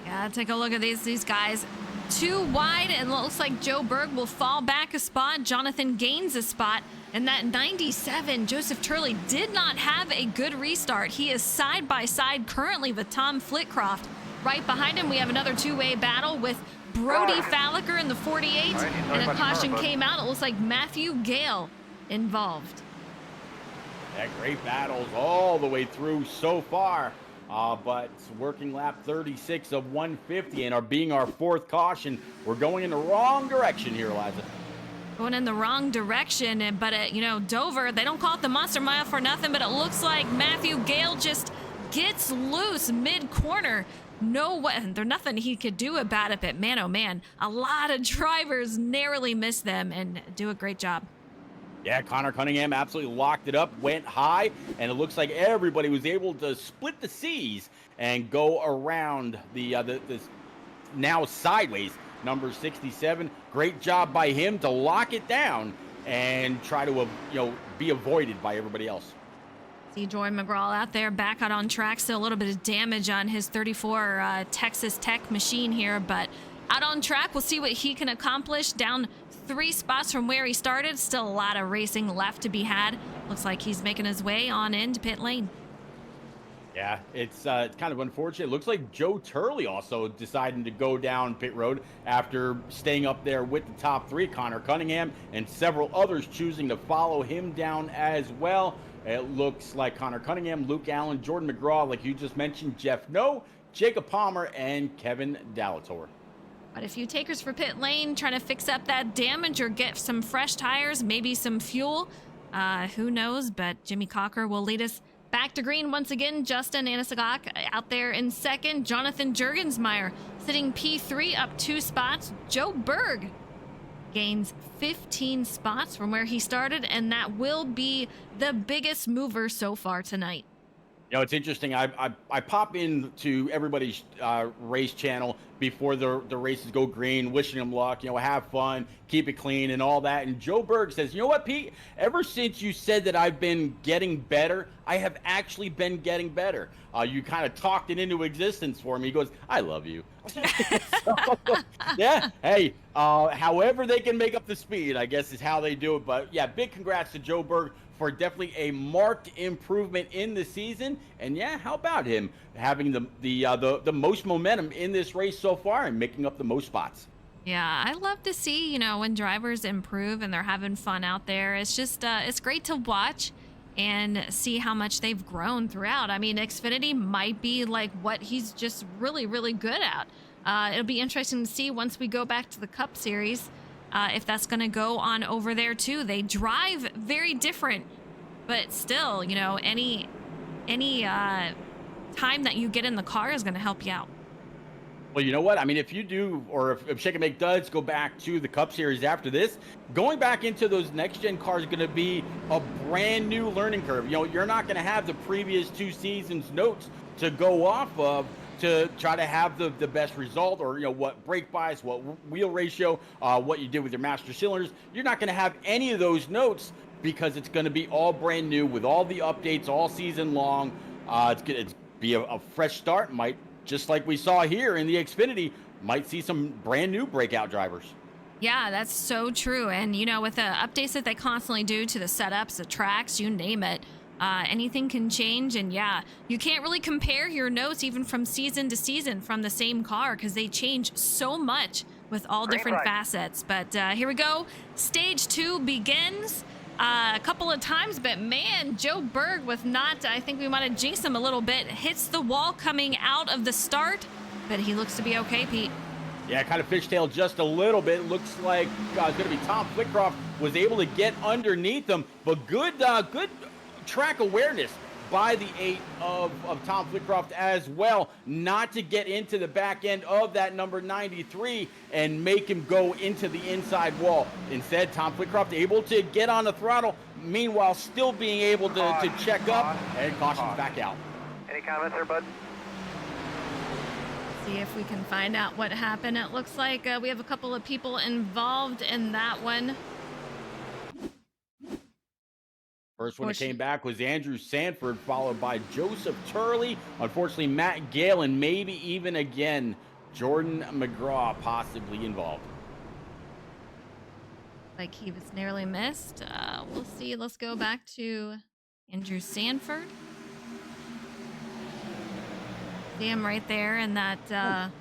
Yeah, take a look at these guys. Too wide, and looks like Joe Berg will fall back a spot. Jonathan gains a spot. And that 97, Joseph Turley, did not have a good restart. He is side by side currently with Tom Flitcroft. Right behind him, we have another two-way battle with Brody Falliker in the 48. And a caution came out. It looks like Matthew Gale involved. Yeah, great battles all the way through so far. But working lap 36 of 150 and are being our 4th caution. We're going in the wrong direction here, Eliza. Going in the wrong direction, but Dover, they don't call it the Monster Mile for nothing, but it looks like Matthew Gale just gets loose mid-corner. No way, there's nothing he could do about it, but man, oh man, a lot of drivers narrowly miss them and do a great job. Yeah, Connor Cunningham absolutely locked it up, went high, and it looks like everybody was able to split the seas and go around the now sideways number 67. Great job by him to lock it down and try to be avoided by everybody else. See Jordan McGraw out there back out on track. Still a little bit of damage on his 34 Texas Tech machine here, but out on track. We'll see what he can accomplish. Down 3 spots from where he started. Still a lot of racing left to be had. Looks like he's making his way on into pit lane. Yeah, it's kind of unfortunate. It looks like Joe Turley also deciding to go down pit road after staying up there with the top 3. Connor Cunningham and several others choosing to follow him down as well. It looks like Connor Cunningham, Luke Allen, Jordan McGraw, like you just mentioned, Jeff No, Jacob Palmer, and Kevin Dallator. But a few takers for pit lane, trying to fix up that damage or get some fresh tires, maybe some fuel. Who knows? But Jimmy Cocker will lead us back to green once again. Justin Anasagak out there in second. Jonathan Jurgensmeyer sitting P3 up 2 spots. Joe Berg gains 15 spots from where he started, and that will be the biggest mover so far tonight. You know, it's interesting. I pop into everybody's race channel before the races go green, wishing them luck, have fun, keep it clean and all that. And Joe Berg says, you know what, Pete? Ever since you said that I've been getting better, I have actually been getting better. You kind of talked it into existence for me. He goes, I love you. So, yeah, hey, however they can make up the speed, I guess is how they do it. But yeah, big congrats to Joe Berg for definitely a marked improvement in the season. And yeah, how about him having the most momentum in this race so far and making up the most spots? Yeah, I love to see, when drivers improve and they're having fun out there. It's just, it's great to watch and see how much they've grown throughout. I mean, Xfinity might be like what he's just really, really good at. It'll be interesting to see once we go back to the Cup Series, if that's going to go on over there too. They drive very different, but still, any time that you get in the car is going to help you out. Well, you know what? I mean, if you do, or if Shake and Make does go back to the Cup Series after this, going back into those next-gen cars is going to be a brand new learning curve. You're not going to have the previous 2 seasons' notes to go off of to try to have the best result, or what brake bias, what wheel ratio, what you did with your master cylinders. You're not going to have any of those notes because it's going to be all brand new with all the updates all season long. It's going to be a fresh start. Might, just like we saw here in the Xfinity, might see some brand new breakout drivers. Yeah, that's so true. And with the updates that they constantly do to the setups, the tracks, you name it, anything can change. And yeah, you can't really compare your notes even from season to season from the same car because they change so much with all different facets. But here we go. Stage 2 begins a couple of times, but man, Joe Berg with not, I think we might have jinxed him a little bit, hits the wall coming out of the start, but he looks to be okay, Pete. Yeah, kind of fishtailed just a little bit. Looks like it's going to be Tom Flitcroft was able to get underneath him, but good track awareness by the 8 of Tom Flitcroft as well, not to get into the back end of that number 93 and make him go into the inside wall. Instead, Tom Flitcroft able to get on the throttle, meanwhile still being able to check up, and caution's back out. Any comments there, bud? See if we can find out what happened. It looks like we have a couple of people involved in that one. First one that came back was Andrew Sanford, followed by Joseph Turley. Unfortunately, Matt Gale, and maybe even again, Jordan McGraw possibly involved. Like he was nearly missed. We'll see. Let's go back to Andrew Sanford. See him right there in that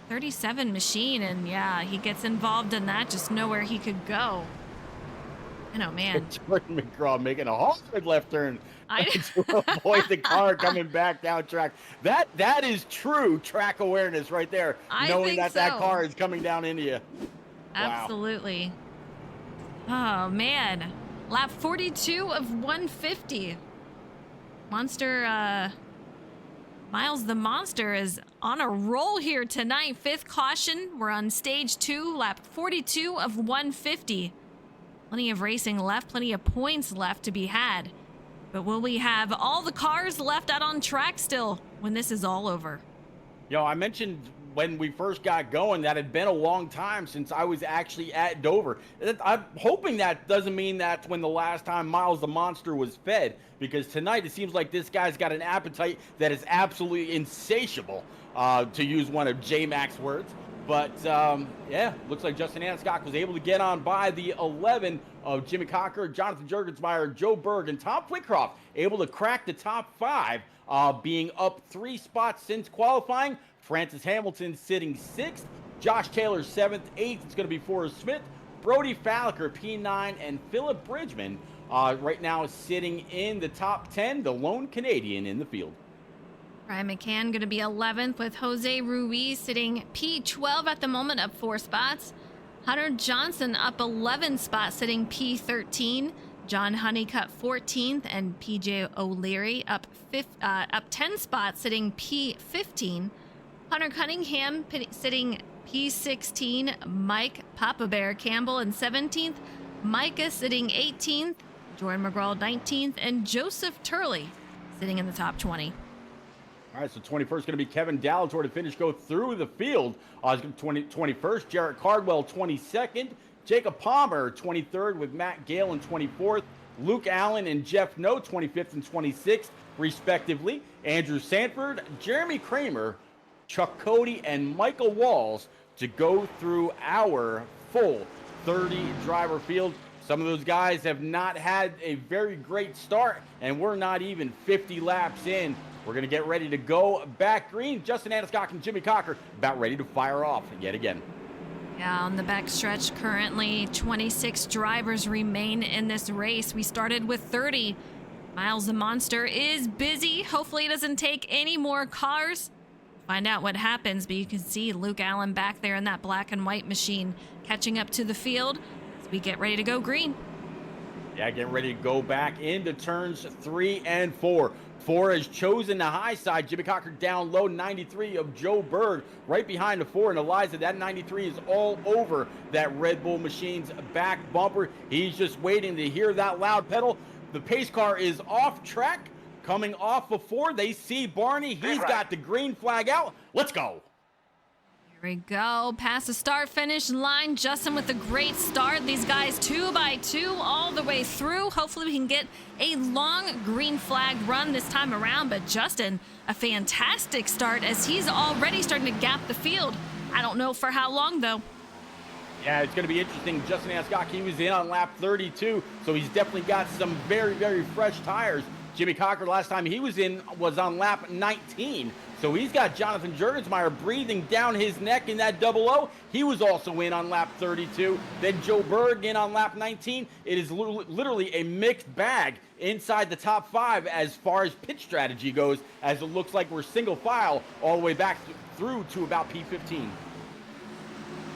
37 machine, and yeah, he gets involved in that, just know where he could go. I know, man. Jordan McGraw making a hard left turn to avoid the car coming back down track. That is true track awareness right there, knowing that that car is coming down into you. Absolutely. Wow. Oh, man. Lap 42 of 150. Miles the Monster is on a roll here tonight. 5th caution. We're on stage 2, lap 42 of 150. Plenty of racing left, plenty of points left to be had. But will we have all the cars left out on track still when this is all over? I mentioned when we first got going that it had been a long time since I was actually at Dover. I'm hoping that doesn't mean that's when the last time Miles the Monster was fed, because tonight it seems like this guy's got an appetite that is absolutely insatiable, to use one of J-Mac's words. But, yeah, looks like Justin Anscock was able to get on by the 11 of Jimmy Cocker, Jonathan Jurgensmeyer, Joe Berg, and Tom Flitcroft, able to crack the top 5, being up 3 spots since qualifying. Francis Hamilton sitting 6th, Josh Taylor 7th, 8th. It's going to be Forrest Smith, Brody Falliker, P9, and Philip Bridgman right now sitting in the top 10, the lone Canadian in the field. Ryan McCann going to be 11th with Jose Ruiz sitting P12 at the moment, up 4 spots. Hunter Johnson up 11 spots, sitting P13. John Honeycutt 14th, and PJ O'Leary up 10 spots, sitting P15. Hunter Cunningham sitting P16. Mike Papa Bear Campbell in 17th. Micah sitting 18th. Jordan McGraw 19th, and Joseph Turley sitting in the top 20. All right, so 21st going to be Kevin Dallator to finish, go through the field. 21st, Jarrett Cardwell 22nd. Jacob Palmer 23rd with Matt Gale in 24th. Luke Allen and Jeff No 25th and 26th, respectively. Andrew Sanford, Jeremy Kramer, Chuck Cody, and Michael Walls to go through our full 30-driver field. Some of those guys have not had a very great start, and we're not even 50 laps in. We're going to get ready to go back green. Justin Anscock and Jimmy Cocker about ready to fire off yet again. Yeah, on the back stretch currently, 26 drivers remain in this race. We started with 30. Miles the Monster is busy. Hopefully it doesn't take any more cars. Find out what happens, but you can see Luke Allen back there in that black and white machine catching up to the field as we get ready to go green. Yeah, getting ready to go back into turns 3 and 4. 4 has chosen the high side. Jimmy Cocker down low, 93 of Joe Berg right behind the 4. And Eliza, that 93 is all over that Red Bull machine's back bumper. He's just waiting to hear that loud pedal. The pace car is off track, coming off of 4. They see Barney. He's got the green flag out. Let's go. Here we go, past the start-finish line. Justin with a great start. These guys 2 by 2 all the way through. Hopefully we can get a long green flag run this time around. But Justin, a fantastic start as he's already starting to gap the field. I don't know for how long, though. Yeah, it's going to be interesting. Justin Anscock, he was in on lap 32, so he's definitely got some very, very fresh tires. Jimmy Cocker, last time he was in, was on lap 19. So he's got Jonathan Jurgensmeyer breathing down his neck in that 00. He was also in on lap 32. Then Joe Berg in on lap 19. It is literally a mixed bag inside the top 5 as far as pit strategy goes, as it looks like we're single file all the way back through to about P15.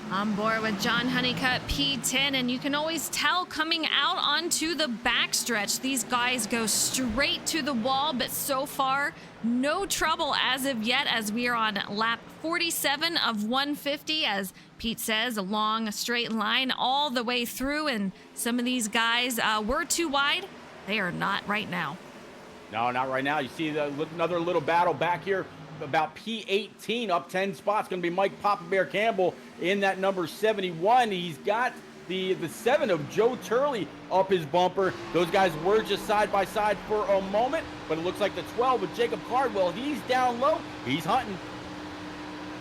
On board with John Honeycutt, P10, and you can always tell coming out onto the backstretch, these guys go straight to the wall, but so far, no trouble as of yet, as we are on lap 47 of 150, as Pete says, a long straight line all the way through, and some of these guys were too wide. They are not right now. No, not right now. You see another little battle back here. About P18, up 10 spots, going to be Mike Papa Bear Campbell in that number 71. He's got the 7 of Joe Turley up his bumper. Those guys were just side by side for a moment, but it looks like the 12 of Jacob Cardwell, he's down low. He's hunting.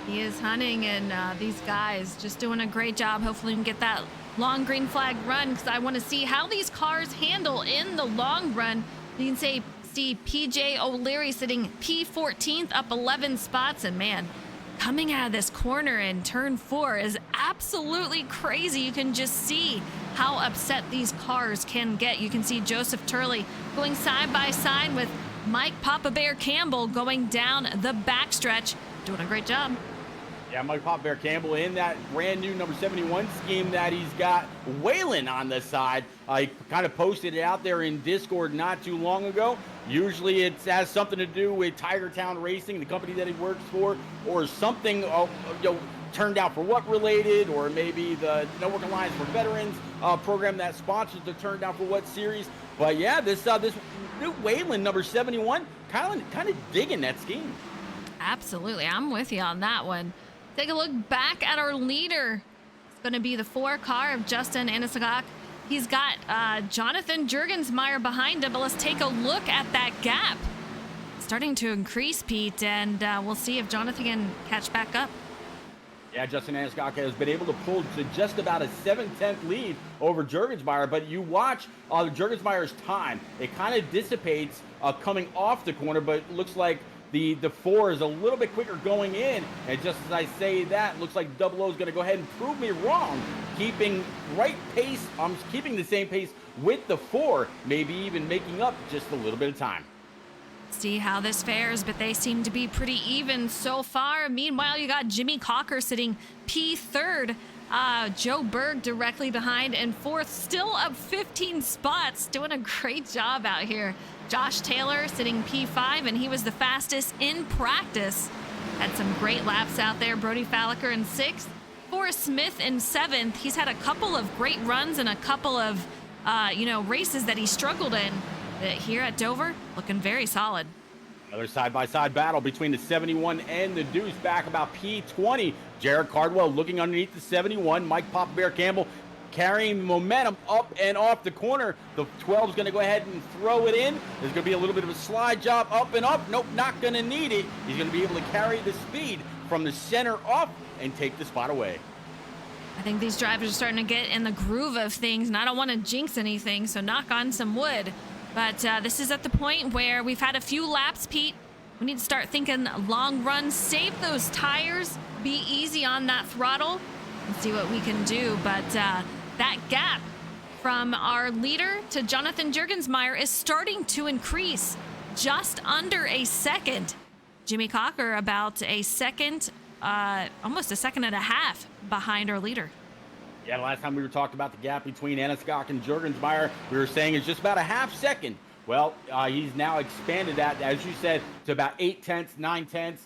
He is hunting, and these guys just doing a great job. Hopefully we can get that long green flag run, because I want to see how these cars handle in the long run. You can see PJ O'Leary sitting P14th, up 11 spots, and man, coming out of this corner in turn 4 is absolutely crazy. You can just see how upset these cars can get. You can see Joseph Turley going side by side with Mike Papa Bear Campbell going down the backstretch, doing a great job. Yeah, Mike Papa Bear Campbell in that brand new number 71 scheme that he's got Waylon on the side. He kind of posted it out there in Discord not too long ago. Usually it has something to do with Tiger Town Racing, the company that he works for, or something turned out for what related, or maybe the Network Alliance for Veterans program that sponsors the Turned Out for What series. But yeah, this new Waylon number 71, kind of digging that scheme. Absolutely, I'm with you on that one. Take a look back at our leader. It's going to be the 4 car of Justin Anisagak. He's got Jonathan Jurgensmeyer behind him, but let's take a look at that gap. Starting to increase, Pete, and we'll see if Jonathan can catch back up. Yeah, Justin Anisagak has been able to pull to just about a 7/10 lead over Jurgensmeyer, but you watch Jurgensmeyer's time. It kind of dissipates coming off the corner, but it looks like the 4 is a little bit quicker going in, and just as I say that, looks like Double O is going to go ahead and prove me wrong, keeping right pace. I'm keeping the same pace with the 4, maybe even making up just a little bit of time. See how this fares, but they seem to be pretty even so far. Meanwhile, you got Jimmy Cocker sitting P3rd. Joe Berg directly behind and 4th, still up 15 spots, doing a great job out here. Josh Taylor sitting P5, and he was the fastest in practice. Had some great laps out there. Brody Falliker in 6th. Forrest Smith in 7th. He's had a couple of great runs and a couple of, races that he struggled in. But here at Dover, looking very solid. Another side-by-side battle between the 71 and the Deuce, back about P20. Jared Cardwell looking underneath the 71. Mike Papa Bear Campbell carrying momentum up and off the corner. The 12 is going to go ahead and throw it in. There's going to be a little bit of a slide job up and up. Nope, not going to need it. He's going to be able to carry the speed from the center up and take the spot away. I think these drivers are starting to get in the groove of things, and I don't want to jinx anything, so knock on some wood. But this is at the point where we've had a few laps, Pete. We need to start thinking long runs, save those tires, be easy on that throttle, and see what we can do. But that gap from our leader to Jonathan Jurgensmeyer is starting to increase, just under a second. Jimmy Cocker about a second, almost a second and a half behind our leader. Yeah, the last time we were talking about the gap between Anisagak and Jurgensmeyer, we were saying it's just about a half second. Well, he's now expanded that, as you said, to about 8/10, 9/10,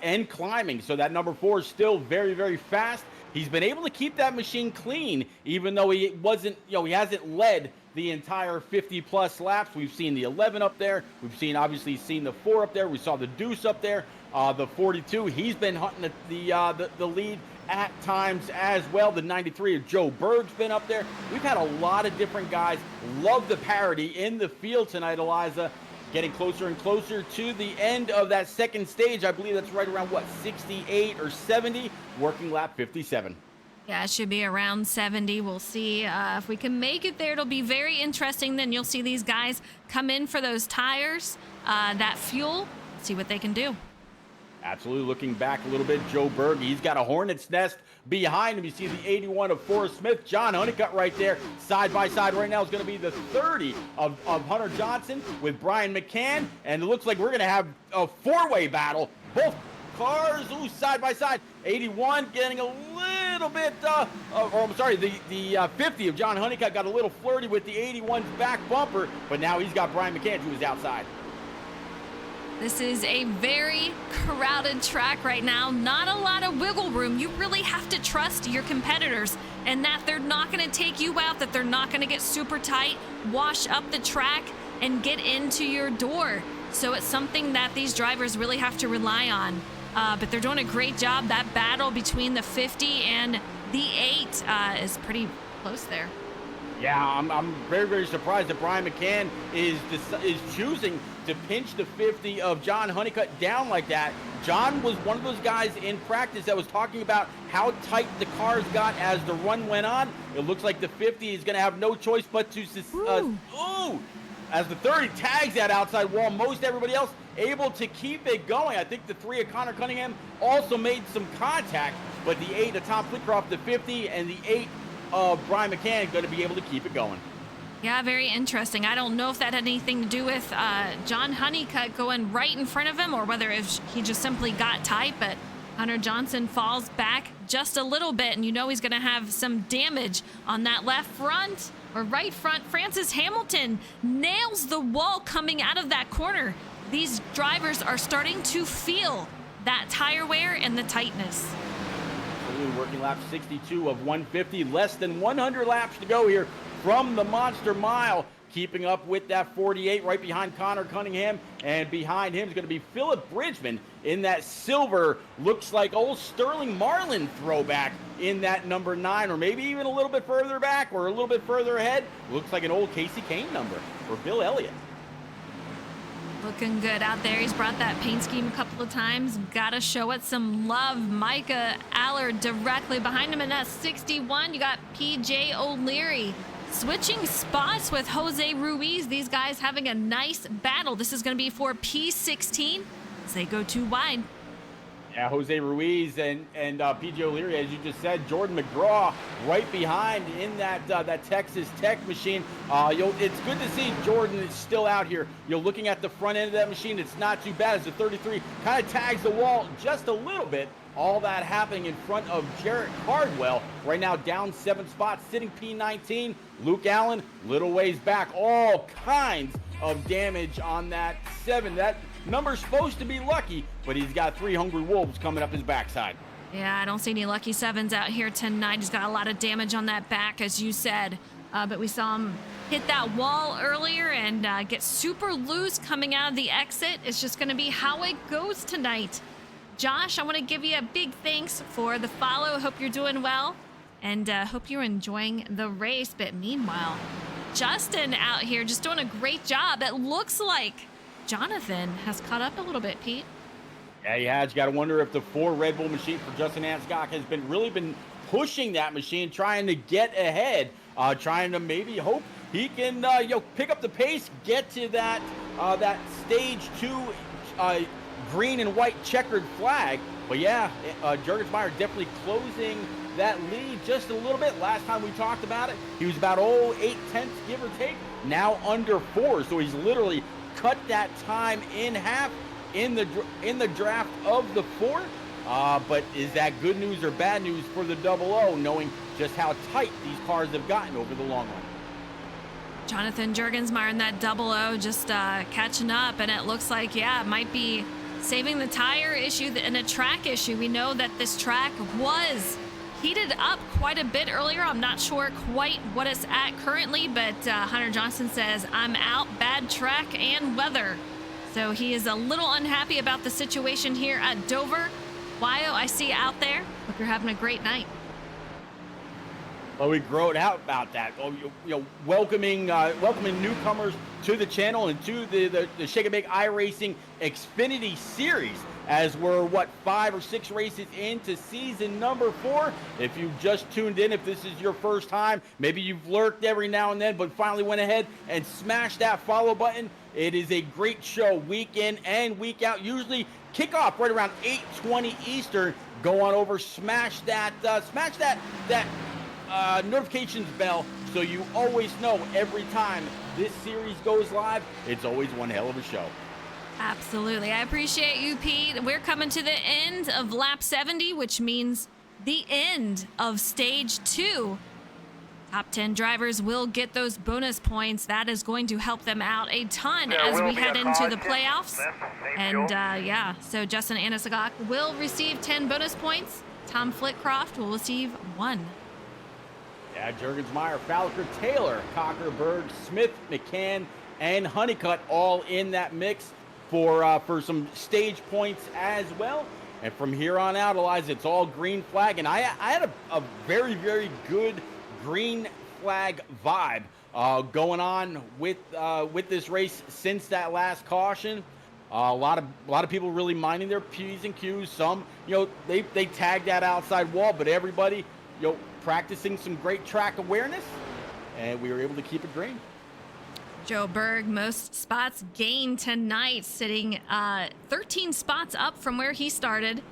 and climbing. So that number 4 is still very, very fast. He's been able to keep that machine clean, even though he wasn't, he hasn't led the entire 50-plus laps. We've seen the 11 up there. We've obviously seen the 4 up there. We saw the Deuce up there. The 42, he's been hunting the lead at times as well. The 93 of Joe Berg's been up there. We've had a lot of different guys. Love the parity in the field tonight, Eliza. Getting closer and closer to the end of that second stage. I believe that's right around, 68 or 70, working lap 57. Yeah, it should be around 70. We'll see if we can make it there. It'll be very interesting. Then you'll see these guys come in for those tires, that fuel, see what they can do. Absolutely. Looking back a little bit, Joe Berg, he's got a hornet's nest behind him. You see the 81 of Forrest Smith. John Honeycutt right there, side by side right now, is going to be the 30 of Hunter Johnson with Brian McCann. And it looks like we're going to have a 4-way battle. Both cars, side by side. 81 getting a little little bit, or I'm sorry, the 50 of John Honeycutt got a little flirty with the 81's back bumper, but now he's got Brian McCann, who is outside. This is a very crowded track right now. Not a lot of wiggle room. You really have to trust your competitors and that they're not going to take you out, that they're not going to get super tight, wash up the track, and get into your door. So it's something that these drivers really have to rely on. But they're doing a great job. That battle between the 50 and the 8 is pretty close there. Yeah, I'm very, very surprised that Brian McCann is choosing to pinch the 50 of John Honeycutt down like that. John was one of those guys in practice that was talking about how tight the cars got as the run went on. It looks like the 50 is going to have no choice but to as the 30 tags that outside wall. Most everybody else able to keep it going. I think the 3 of Connor Cunningham also made some contact, but the 8 of Tom Flitcroft, the 50, and the 8 of Brian McCann going to be able to keep it going. Yeah, very interesting. I don't know if that had anything to do with John Honeycutt going right in front of him or whether he just simply got tight, but Hunter Johnson falls back just a little bit, and you know he's going to have some damage on that left front or right front. Francis Hamilton nails the wall coming out of that corner. These drivers are starting to feel that tire wear and the tightness. Working lap 62 of 150, less than 100 laps to go here from the Monster Mile. Keeping up with that 48 right behind Connor Cunningham, and behind him is going to be Philip Bridgman in that silver, looks like old Sterling Marlin throwback in that number 9, or maybe even a little bit further back or a little bit further ahead. Looks like an old Casey Kane number for Bill Elliott. Looking good out there. He's brought that paint scheme a couple of times. Gotta show it some love. Micah Allard directly behind him in that 61. You got PJ O'Leary switching spots with Jose Ruiz. These guys having a nice battle. This is going to be for P16 as they go too wide. Yeah, Jose Ruiz and PJ O'Leary, as you just said. Jordan McGraw right behind in that Texas Tech machine. It's good to see Jordan is still out here. You're looking at the front end of that machine. It's not too bad as the 33 kind of tags the wall just a little bit. All that happening in front of Jarrett Cardwell. Right now down 7 spots, sitting P19. Luke Allen, little ways back. All kinds of damage on that 7. That number's supposed to be lucky, but he's got 3 hungry wolves coming up his backside. Yeah, I don't see any lucky 7s out here tonight. He's got a lot of damage on that back, as you said. But we saw him hit that wall earlier and get super loose coming out of the exit. It's just going to be how it goes tonight. Josh, I want to give you a big thanks for the follow. Hope you're doing well and hope you're enjoying the race. But meanwhile, Justin out here just doing a great job. It looks like Jonathan has caught up a little bit, Pete. Yeah, he has. You got to wonder if the 4 Red Bull machine for Justin Anscock has really been pushing that machine, trying to get ahead, trying to maybe hope he can pick up the pace, get to that stage 2 green and white checkered flag. But yeah, Jurgensmeyer definitely closing that lead just a little bit. Last time we talked about it, he was about 8/10 give or take. Now under 4, so he's literally cut that time in half in the draft of the 4. But is that good news or bad news for the 00, knowing just how tight these cars have gotten over the long run? Jonathan Jurgensmeyer in that 00 just catching up, and it looks like, yeah, it might be saving the tire issue and a track issue. We know that this track was heated up quite a bit earlier. I'm not sure quite what it's at currently, but Hunter Johnson says, I'm out, bad track and weather. So he is a little unhappy about the situation here at Dover. Wyo, I see you out there. Hope you're having a great night. Well, we growed out about that. Welcoming newcomers to the channel and to the Shake and Bake iRacing Xfinity Series, as we're 5 or 6 races into season number 4. If you've just tuned in, if this is your first time, maybe you've lurked every now and then, but finally went ahead and smashed that follow button. It is a great show week in and week out. Usually kick off right around 8:20 Eastern. Go on over, smash that notifications bell, so you always know every time this series goes live. It's always one hell of a show. Absolutely. I appreciate you, Pete. We're coming to the end of lap 70, which means the end of stage 2. Top 10 drivers will get those bonus points. That is going to help them out a ton as we head into the playoffs. And yeah, so Justin Anasagak will receive 10 bonus points. Tom Flitcroft will receive 1. Yeah, Jurgensmeyer, Falker, Taylor, Cocker, Berg, Smith, McCann, and Honeycutt all in that mix for some stage points as well. And from here on out, Eliza, it's all green flag. And I had a very, very good green flag vibe going on with this race since that last caution. A lot of people really minding their P's and Q's. Some, they tagged that outside wall, but everybody, practicing some great track awareness, and we were able to keep it green. Joe Berg, most spots gained tonight, sitting 13 spots up from where he started.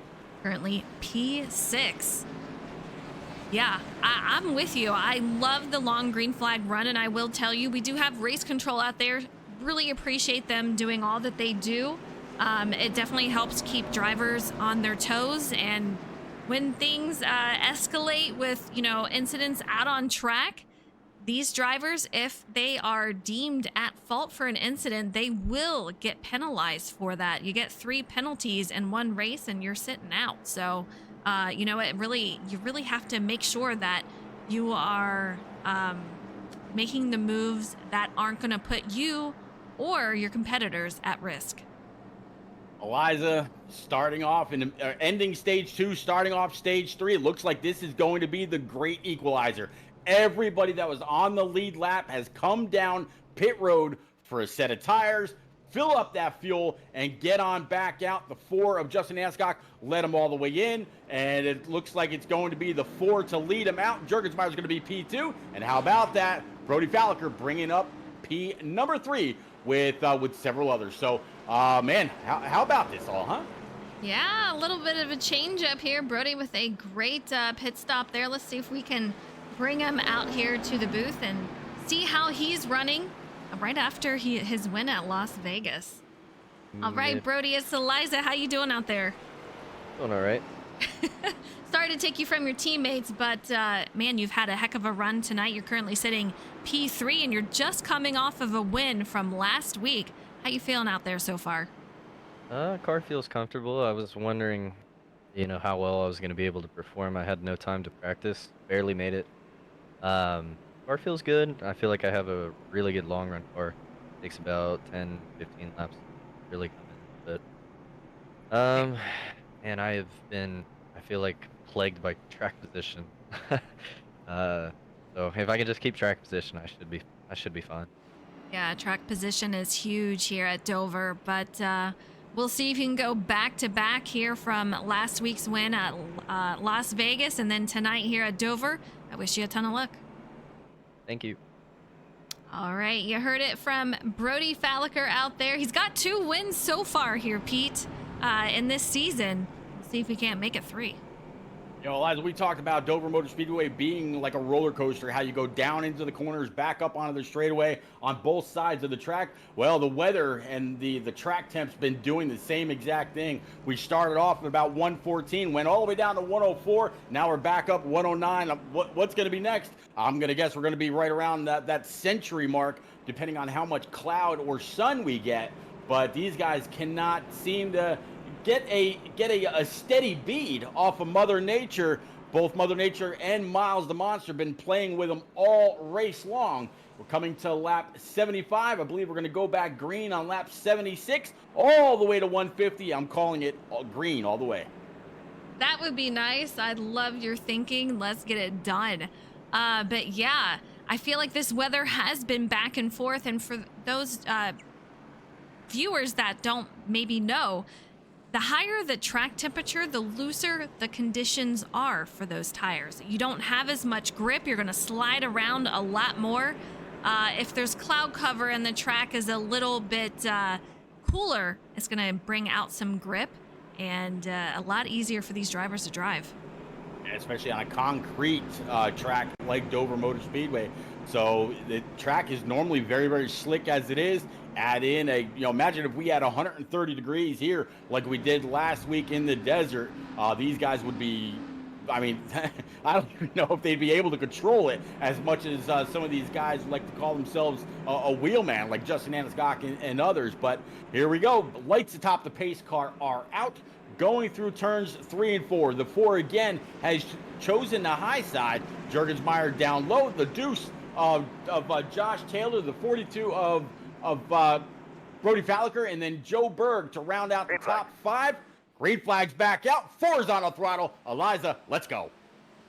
Currently P6. Yeah, I'm with you. I love the long green flag run, and I will tell you, we do have race control out there. Really appreciate them doing all that they do. It definitely helps keep drivers on their toes, and when things escalate with, incidents out on track, these drivers, if they are deemed at fault for an incident, they will get penalized for that. You get 3 penalties in one race, and you're sitting out. So, you really have to make sure that you are making the moves that aren't going to put you or your competitors at risk. Eliza, starting off in ending stage 2, starting off stage 3. It looks like this is going to be the great equalizer. Everybody that was on the lead lap has come down pit road for a set of tires, fill up that fuel, and get on back out. The 4 of Justin Ascock led them all the way in, and it looks like it's going to be the 4 to lead him out. Jurgensmeyer is going to be P2, and how about that? Brody Falliker bringing up P number 3 with several others. So, man, how about this all, huh? Yeah, a little bit of a change up here. Brody with a great pit stop there. Let's see if we can bring him out here to the booth and see how he's running right after his win at Las Vegas. All right, Brody, it's Eliza. How you doing out there? Doing all right. Sorry to take you from your teammates, but man, you've had a heck of a run tonight. You're currently sitting P3, and you're just coming off of a win from last week. How you feeling out there so far? Car feels comfortable. I was wondering, how well I was going to be able to perform. I had no time to practice, barely made it. Car feels good. I feel like I have a really good long run car. Takes about 10, 15 laps to really come in. But, and I feel like plagued by track position. So if I can just keep track position, I should be fine. Yeah, track position is huge here at Dover, but we'll see if you can go back to back here from last week's win at Las Vegas and then tonight here at Dover. I wish you a ton of luck. Thank you. All right, you heard it from Brody Falliker out there. He's got 2 wins so far here, Pete, in this season. We'll see if we can't make it 3. Eliza, we talked about Dover Motor Speedway being like a roller coaster, how you go down into the corners, back up onto the straightaway on both sides of the track. Well, the weather and the track temp's been doing the same exact thing. We started off at about 114, went all the way down to 104. Now we're back up 109. What's going to be next? I'm going to guess we're going to be right around that century mark, depending on how much cloud or sun we get. But these guys cannot seem to get a steady bead off of Mother Nature. Both Mother Nature and Miles the Monster have been playing with them all race long. We're coming to lap 75. I believe we're going to go back green on lap 76 all the way to 150. I'm calling it green all the way. That would be nice. I love your thinking. Let's get it done. But yeah, I feel like this weather has been back and forth. And for those viewers that don't maybe know, the higher the track temperature, the looser the conditions are for those tires. You don't have as much grip. You're going to slide around a lot more. If there's cloud cover and the track is a little bit cooler, it's going to bring out some grip and a lot easier for these drivers to drive. Especially on a concrete track like Dover Motor Speedway. So the track is normally very, very slick as it is. Add in imagine if we had 130 degrees here like we did last week in the desert. These guys would be I mean, I don't even know if they'd be able to control it as much as some of these guys like to call themselves a wheelman, like Justin Anisgok and others. But here we go. Lights atop the pace car are out. Going through turns 3 and 4. The 4 again has chosen the high side. Jurgensmeyer down low. The deuce of Josh Taylor. The 42 of Brody Falliker. And then Joe Berg to round out the top 5. Green flag's back out. 4's on the throttle. Eliza, let's go.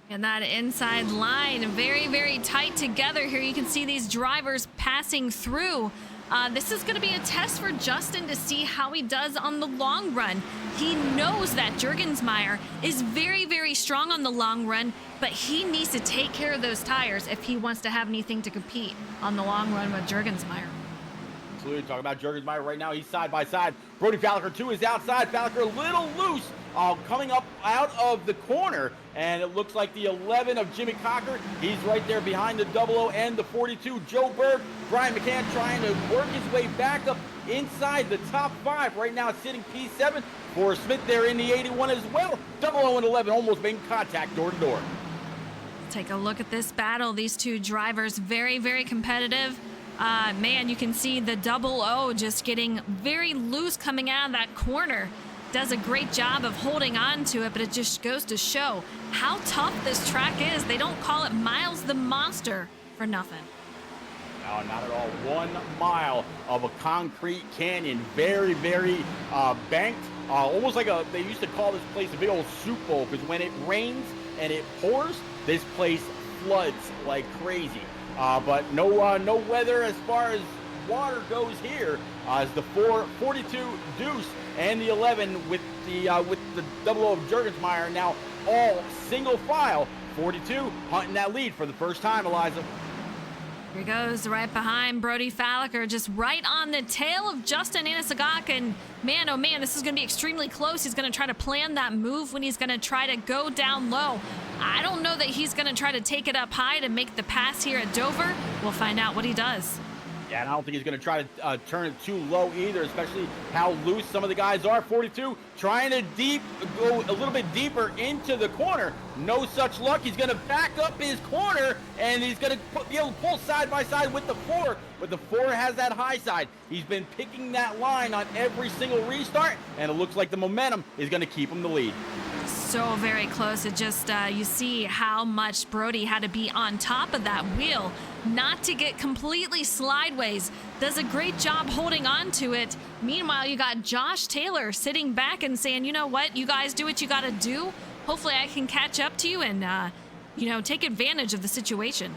And that inside line, very, very tight together here. You can see these drivers passing through. This is going to be a test for Justin to see how he does on the long run. He knows that Jurgensmeyer is very, very strong on the long run, but he needs to take care of those tires if he wants to have anything to compete on the long run with Jurgensmeyer. Absolutely. Talking about Jurgensmeyer right now. He's side by side. Brody Falliker, too, is outside. Falliker a little loose, coming up out of the corner. And it looks like the 11 of Jimmy Cocker. He's right there behind the 00 and the 42. Joe Berg, Brian McCann trying to work his way back up inside the top 5. Right now sitting P7. Forrest Smith there in the 81 as well. 00 and 11 almost making contact door to door. Take a look at this battle. These two drivers, very, very competitive. Man, you can see the 00 just getting very loose coming out of that corner. Does a great job of holding on to it, but it just goes to show how tough this track is. They don't call it Miles the Monster for nothing. No, not at all. 1 mile of a concrete canyon. Very, very banked. Almost like they used to call this place a big old soup bowl, because when it rains and it pours, this place floods like crazy. But no weather as far as water goes here, as the 42 Deuce and the 11 with the 00 of Jurgensmeyer now all single file. 42 hunting that lead for the first time, Eliza. Here he goes right behind Brody Falliker, just right on the tail of Justin Anisgok. And man, oh man, this is going to be extremely close. He's going to try to plan that move when he's going to try to go down low. I don't know that he's going to try to take it up high to make the pass here at Dover. We'll find out what he does. Yeah, and I don't think he's going to try to turn it too low either, especially how loose some of the guys are. 42 trying to go a little bit deeper into the corner. No such luck. He's going to back up his corner, and he's going to be able to pull side by side with the 4. But the 4 has that high side. He's been picking that line on every single restart, and it looks like the momentum is going to keep him the lead. So very close. It just, you see how much Brody had to be on top of that wheel not to get completely slideways. Does a great job holding on to it. Meanwhile, you got Josh Taylor sitting back and saying, you know what, you guys do what you got to do. Hopefully I can catch up to you and, take advantage of the situation.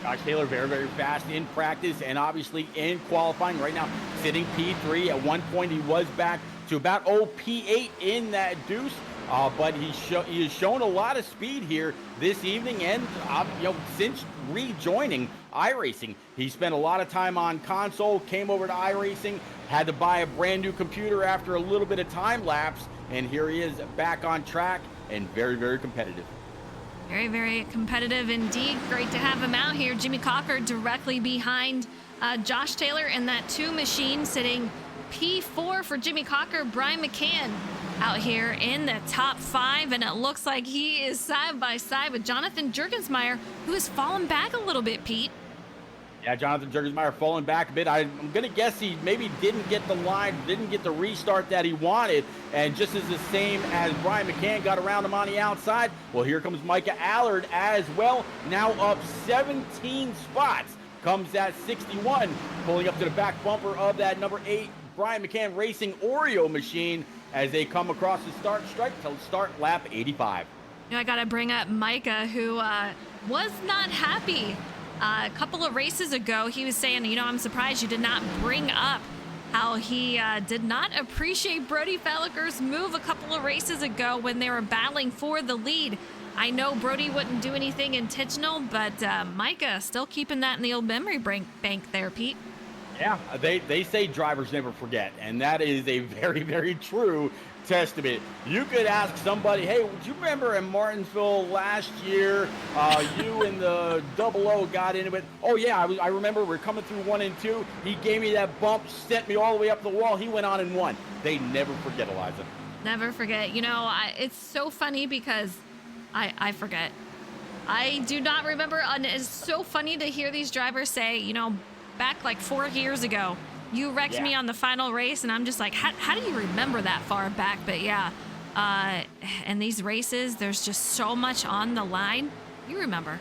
Josh Taylor very, very fast in practice and obviously in qualifying right now, sitting P3. At one point, he was back to about P8 in that Deuce. But he has shown a lot of speed here this evening, and since rejoining iRacing, he spent a lot of time on console, came over to iRacing, had to buy a brand new computer after a little bit of time lapse, and here he is back on track and very, very competitive. Very, very competitive indeed. Great to have him out here. Jimmy Cocker directly behind Josh Taylor in that 2 machine, sitting P4 for Jimmy Cocker. Brian McCann out here in the top 5, and it looks like he is side by side with Jonathan Jurgensmeyer, who has fallen back a little bit, Pete. Yeah, Jonathan Jurgensmeyer falling back a bit. I'm going to guess he maybe didn't get the line, didn't get the restart that he wanted, and just as the same as Brian McCann got around him on the outside, well, here comes Micah Allard as well, now up 17 spots. Comes that 61, pulling up to the back bumper of that number 8 Brian McCann Racing Oreo machine as they come across the start strike to start lap 85. I got to bring up Micah, who was not happy a couple of races ago. He was saying, I'm surprised you did not bring up how he did not appreciate Brody Falliker's move a couple of races ago when they were battling for the lead. I know Brody wouldn't do anything intentional, but Micah still keeping that in the old memory bank there, Pete. Yeah, they say drivers never forget, and that is a very, very true testament. You could ask somebody, hey, do you remember in Martinsville last year, you and the 00 got into it? Oh, yeah, I remember we're coming through 1 and 2. He gave me that bump, sent me all the way up the wall. He went on and won. They never forget, Eliza. Never forget. It's so funny because I forget. I do not remember. And it's so funny to hear these drivers say, you know, back like 4 years ago, you wrecked me on the final race. And I'm just like, how do you remember that far back? But yeah, and these races, there's just so much on the line. You remember.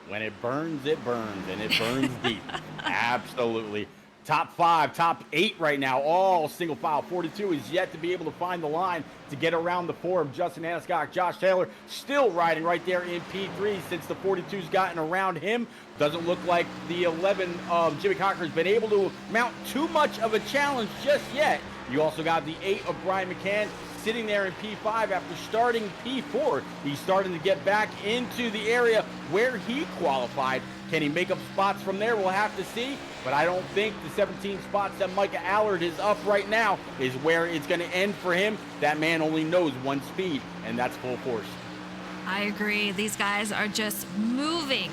When it burns, and it burns deep. Absolutely. Top 5, top 8 right now, all single file. 42 is yet to be able to find the line to get around the 4 of Justin Aniscock. Josh Taylor still riding right there in P3 since the 42's gotten around him. Doesn't look like the 11 of Jimmy Cocker has been able to mount too much of a challenge just yet. You also got the 8 of Brian McCann sitting there in P5 after starting P4. He's starting to get back into the area where he qualified. Can he make up spots from there? We'll have to see. But I don't think the 17 spots that Micah Allard is up right now is where it's going to end for him. That man only knows one speed, and that's full force. I agree. These guys are just moving.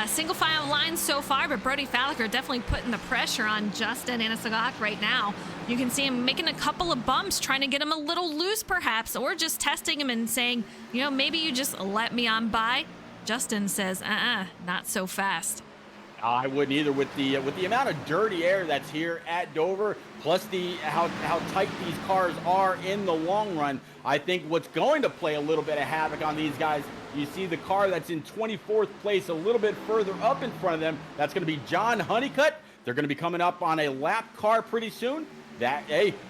Single file line so far, but Brody Falliker definitely putting the pressure on Justin Aniscock right now. You can see him making a couple of bumps, trying to get him a little loose perhaps, or just testing him and saying, you know, maybe you just let me on by. Justin says, not so fast. I wouldn't either with the amount of dirty air that's here at Dover, plus how tight these cars are in the long run. I think what's going to play a little bit of havoc on these guys. You see the car that's in 24th place a little bit further up in front of them. That's going to be John Honeycutt. They're going to be coming up on a lap car pretty soon.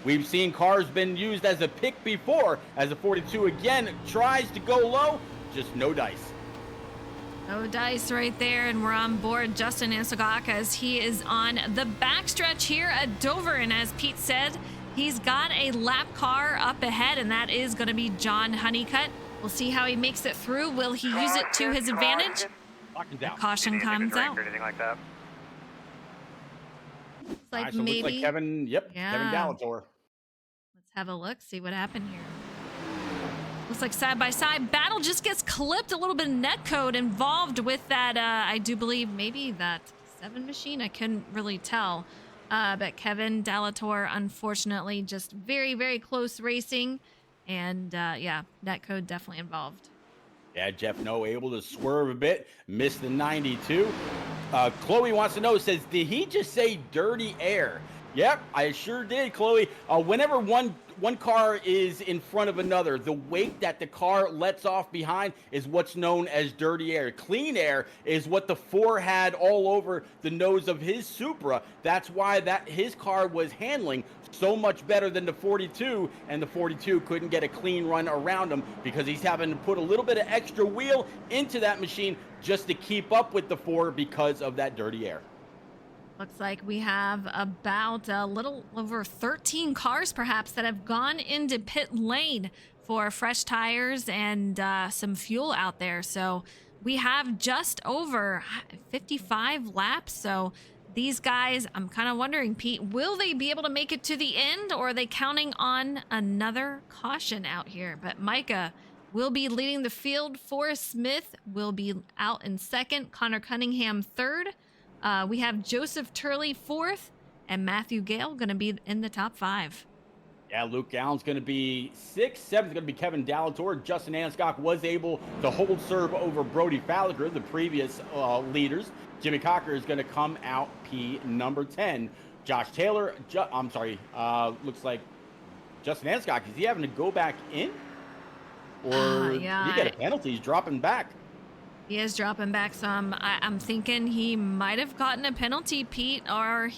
We've seen cars been used as a pick before, as the 42 again tries to go low, just no dice. No dice right there, and we're on board Justin Aniscock as he is on the backstretch here at Dover. And as Pete said, he's got a lap car up ahead, and that is going to be John Honeycutt. We'll see how he makes it through. Will he use it to his advantage? Caution comes out. Or anything like that. Looks like So maybe. looks like Kevin Dallator. Let's have a look, see what happened here. Looks like side-by-side battle just gets clipped. A little bit of netcode involved with that, I do believe maybe that 7 machine. I couldn't really tell. But Kevin Dallator, unfortunately, just very, very close racing. And, yeah, netcode definitely involved. Yeah, Jeff No able to swerve a bit, missed the 92. Chloe wants to know, says, did he just say dirty air? Yep, I sure did, Chloe. Whenever one car is in front of another, the wake that the car lets off behind is what's known as dirty air. Clean air is what the 4 had all over the nose of his Supra. That's why his car was handling so much better than the 42, and the 42 couldn't get a clean run around him because he's having to put a little bit of extra wheel into that machine just to keep up with the 4 because of that dirty air. Looks like we have about a little over 13 cars perhaps that have gone into pit lane for fresh tires and some fuel out there. So we have just over 55 laps. So these guys, I'm kind of wondering, Pete, will they be able to make it to the end, or are they counting on another caution out here? But Micah will be leading the field. Forrest Smith will be out in second. Connor Cunningham third. We have Joseph Turley fourth, and Matthew Gale going to be in the top 5. Yeah, Luke Allen's going to be 6th. 7th is going to be Kevin Dallator. Justin Aniscock was able to hold serve over Brody Falliker, the previous leaders. Jimmy Cocker is going to come out P number 10. Josh Taylor, looks like Justin Aniscock, is he having to go back in? Or yeah, did he get a penalty? He's dropping back. He is dropping back some. I'm thinking he might have gotten a penalty, Pete, or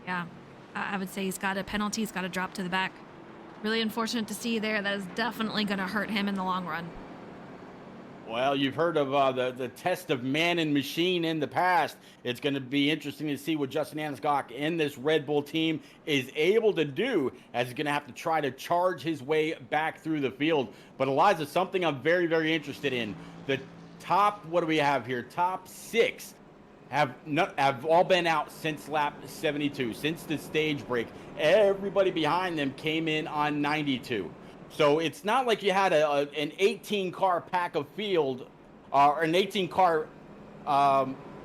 I would say he's got a penalty. He's got to drop to the back. Really unfortunate to see there. That is definitely going to hurt him in the long run. Well, you've heard of the test of man and machine in the past. It's going to be interesting to see what Justin Aniscock in this Red Bull team is able to do, as he's going to have to try to charge his way back through the field. But Eliza, something I'm very, very interested in. The top, what do we have here? Top 6 have all been out since lap 72, since the stage break. Everybody behind them came in on 92. So it's not like you had an 18-car pack of field, or an 18-car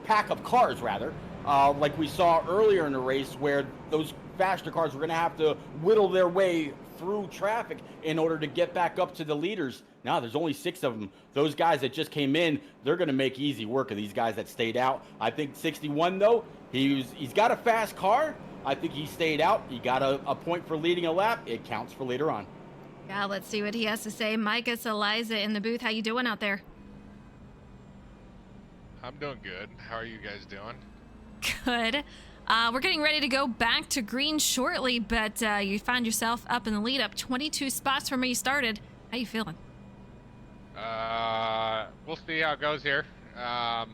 pack of cars, rather, like we saw earlier in the race, where those faster cars were going to have to whittle their way through traffic in order to get back up to the leaders. No, there's only 6 of them. Those guys that just came in, they're going to make easy work of these guys that stayed out. I think 61 though, he's got a fast car. I think he stayed out. He got a point for leading a lap. It counts for later on. Yeah, let's see what he has to say. Micah, Eliza in the booth. How you doing out there? I'm doing good. How are you guys doing? Good. We're getting ready to go back to green shortly, but you found yourself up in the lead, up 22 spots from where you started. How you feeling? We'll see how it goes here. I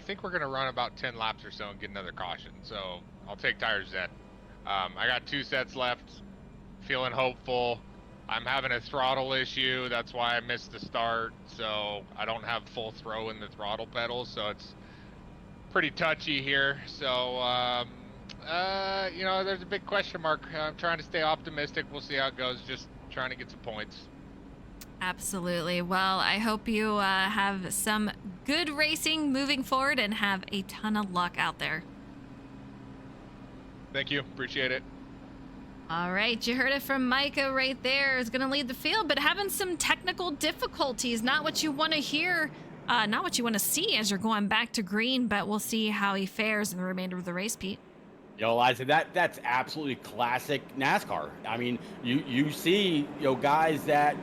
think we're gonna run about 10 laps or so and get another caution. So I'll take tires then. I got 2 sets left. Feeling hopeful. I'm having a throttle issue. That's why I missed the start. So I don't have full throw in the throttle pedals. So it's pretty touchy here. So, you know, there's a big question mark. I'm trying to stay optimistic. We'll see how it goes. Just trying to get some points. Absolutely. Well, I hope you have some good racing moving forward and have a ton of luck out there. Thank you. Appreciate it. All right, you heard it from Micah right there. Is going to lead the field, but having some technical difficulties. Not what you want to hear, not what you want to see as you're going back to green, but we'll see how he fares in the remainder of the race, Pete. Yo, Eliza, that's absolutely classic NASCAR. I mean, you see, guys that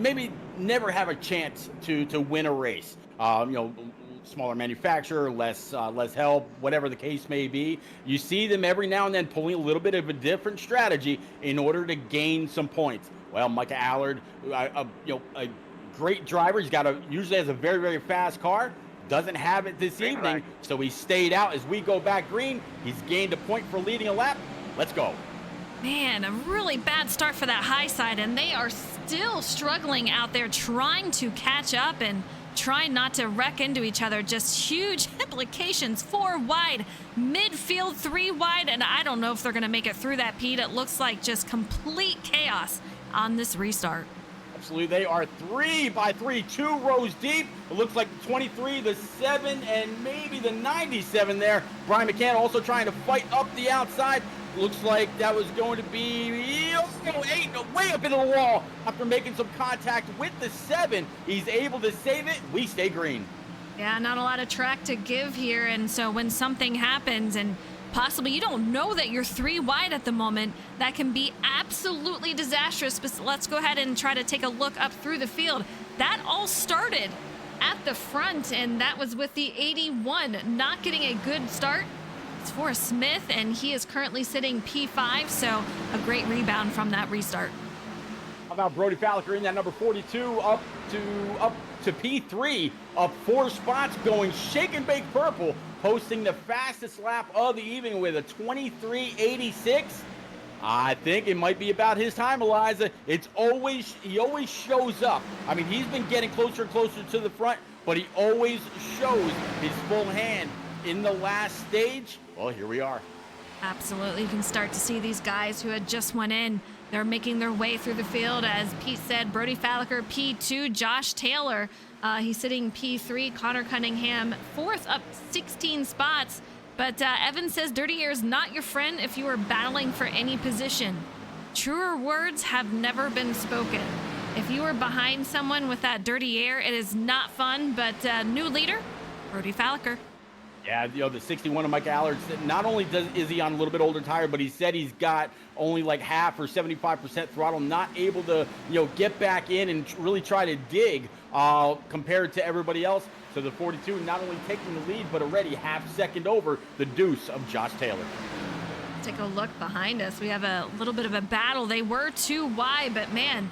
maybe never have a chance to win a race. Smaller manufacturer, less help, whatever the case may be. You see them every now and then pulling a little bit of a different strategy in order to gain some points. Well, Micah Allard, a great driver. He's usually has a very, very fast car. Doesn't have it this evening, so he stayed out. As we go back green, he's gained a point for leading a lap. Let's go. Man, a really bad start for that high side, and they are still struggling out there trying to catch up and trying not to wreck into each other. Just huge implications. 4 wide, midfield 3 wide, and I don't know if they're going to make it through that, Pete. It looks like just complete chaos on this restart. Absolutely, they are 3 by 3, 2 rows deep. It looks like the 23, the 7, and maybe the 97 there. Brian McCann also trying to fight up the outside. Looks like that was going to be 8, way up into the wall after making some contact with the 7. He's able to save it. We stay green. Yeah, not a lot of track to give here, and so when something happens and possibly you don't know that you're 3 wide at the moment, that can be absolutely disastrous. But let's go ahead and try to take a look up through the field. That all started at the front, and that was with the 81 not getting a good start. It's for Smith, and he is currently sitting P5, so a great rebound from that restart. How about Brody Falliker in that number 42 up to P3, up 4 spots, going shake and bake purple, posting the fastest lap of the evening with a 23.86. I think it might be about his time, Eliza. He always shows up. I mean, he's been getting closer and closer to the front, but he always shows his full hand in the last stage. Well, here we are. Absolutely. You can start to see these guys who had just went in. They're making their way through the field. As Pete said, Brody Falliker, P2, Josh Taylor, he's sitting P3, Connor Cunningham, 4th, up 16 spots. But Evan says dirty air is not your friend if you are battling for any position. Truer words have never been spoken. If you are behind someone with that dirty air, it is not fun. But new leader, Brody Falliker. Yeah, the 61 of Mike Allard, not only is he on a little bit older tire, but he said he's got only like half or 75% throttle, not able to, get back in and really try to dig compared to everybody else. So the 42 not only taking the lead, but already half second over the deuce of Josh Taylor. Take a look behind us. We have a little bit of a battle. They were 2 wide, but man,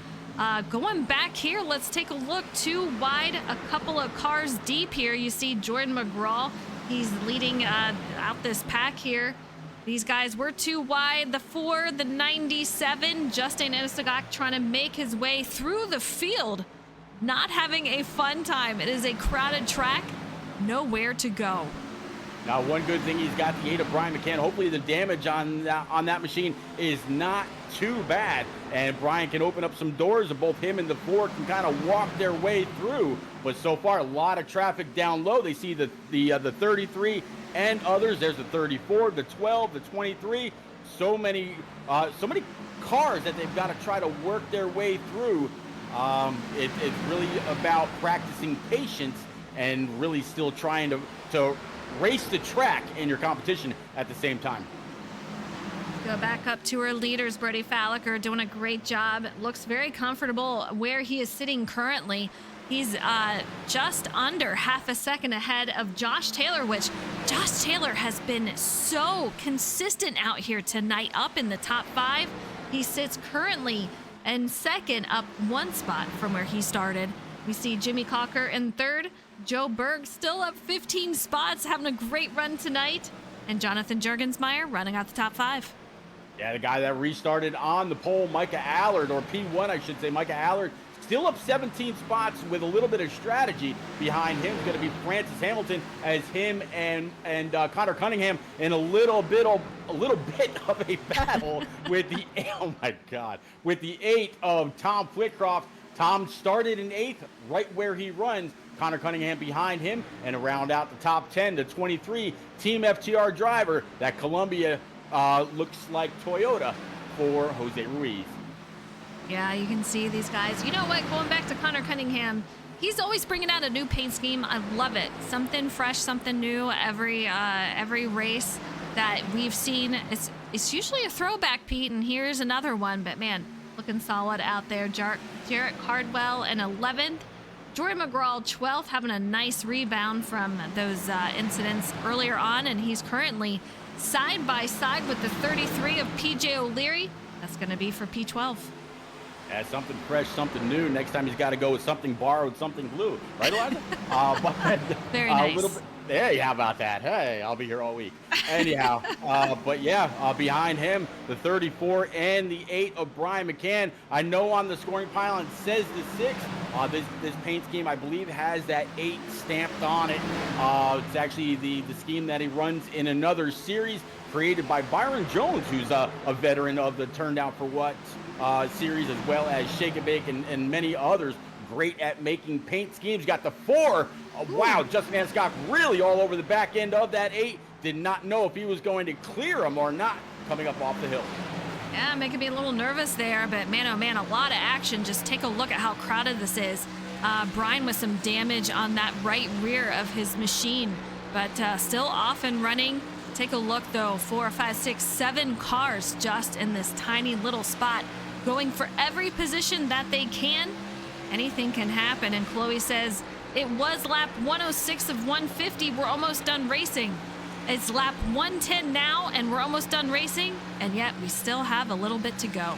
going back here, let's take a look. 2 wide, a couple of cars deep here. You see Jordan McGraw. He's leading out this pack here. These guys were 2 wide. The 4, the 97, Justin Inosagak trying to make his way through the field. Not having a fun time. It is a crowded track. Nowhere to go. Now, one good thing, he's got the 8 of Brian McCann. Hopefully the damage on that machine is not too bad. And Brian can open up some doors, and both him and the 4 can kind of walk their way through. But so far, a lot of traffic down low. They see the 33 and others. There's the 34, the 12, the 23. So many cars that they've got to try to work their way through. It's really about practicing patience and really still trying to race the track in your competition at the same time. Go back up to our leaders. Brody Falliker doing a great job. Looks very comfortable where he is sitting currently. He's just under half a second ahead of Josh Taylor, which Josh Taylor has been so consistent out here tonight, up in the top 5. He sits currently in second, up 1 spot from where he started. We see Jimmy Cocker in third. Joe Berg still up 15 spots, having a great run tonight. And Jonathan Juergensmeyer running out the top 5. Yeah, the guy that restarted on the pole, Micah Allard, or P1, I should say. Micah Allard still up 17 spots with a little bit of strategy behind him. It's going to be Francis Hamilton as him and Connor Cunningham in a little bit of a battle with the with the 8 of Tom Flitcroft. Tom started in 8th, right where he runs. Connor Cunningham behind him, and to round out the top 10, the 23 Team FTR driver, that Columbia looks like Toyota for Jose Ruiz. Yeah, you can see these guys. You know what? Going back to Connor Cunningham, he's always bringing out a new paint scheme. I love it. Something fresh, something new every race that we've seen. It's usually a throwback, Pete, and here's another one. But man, looking solid out there. Jarrett Cardwell in 11th. Jory McGraw 12th, having a nice rebound from those incidents earlier on, and he's currently side by side with the 33 of PJ O'Leary. That's going to be for P12. Yeah, something fresh, something new. Next time he's got to go with something borrowed, something blue. Right, Eliza? Very nice. Little bit, hey, how about that? Hey, I'll be here all week. Anyhow, but yeah, behind him, the 34 and the 8 of Brian McCann. I know on the scoring pylon it says the 6. This paint scheme, I believe, has that 8 stamped on it. It's actually the scheme that he runs in another series created by Byron Jones, who's a veteran of the Turn Down for What series, as well as Shake and Bake and many others. Great at making paint schemes. Got the 4. Wow, Justin Anscock really all over the back end of that 8. Did not know if he was going to clear him or not coming up off the hill. Yeah, making me a little nervous there, but man, oh man, a lot of action. Just take a look at how crowded this is. Brian with some damage on that right rear of his machine, but still off and running. Take a look though, 4, 5, 6, 7 cars just in this tiny little spot, going for every position that they can. Anything can happen, and Chloe says it was lap 106 of 150. We're almost done racing. It's lap 110 now, and we're almost done racing, and yet we still have a little bit to go.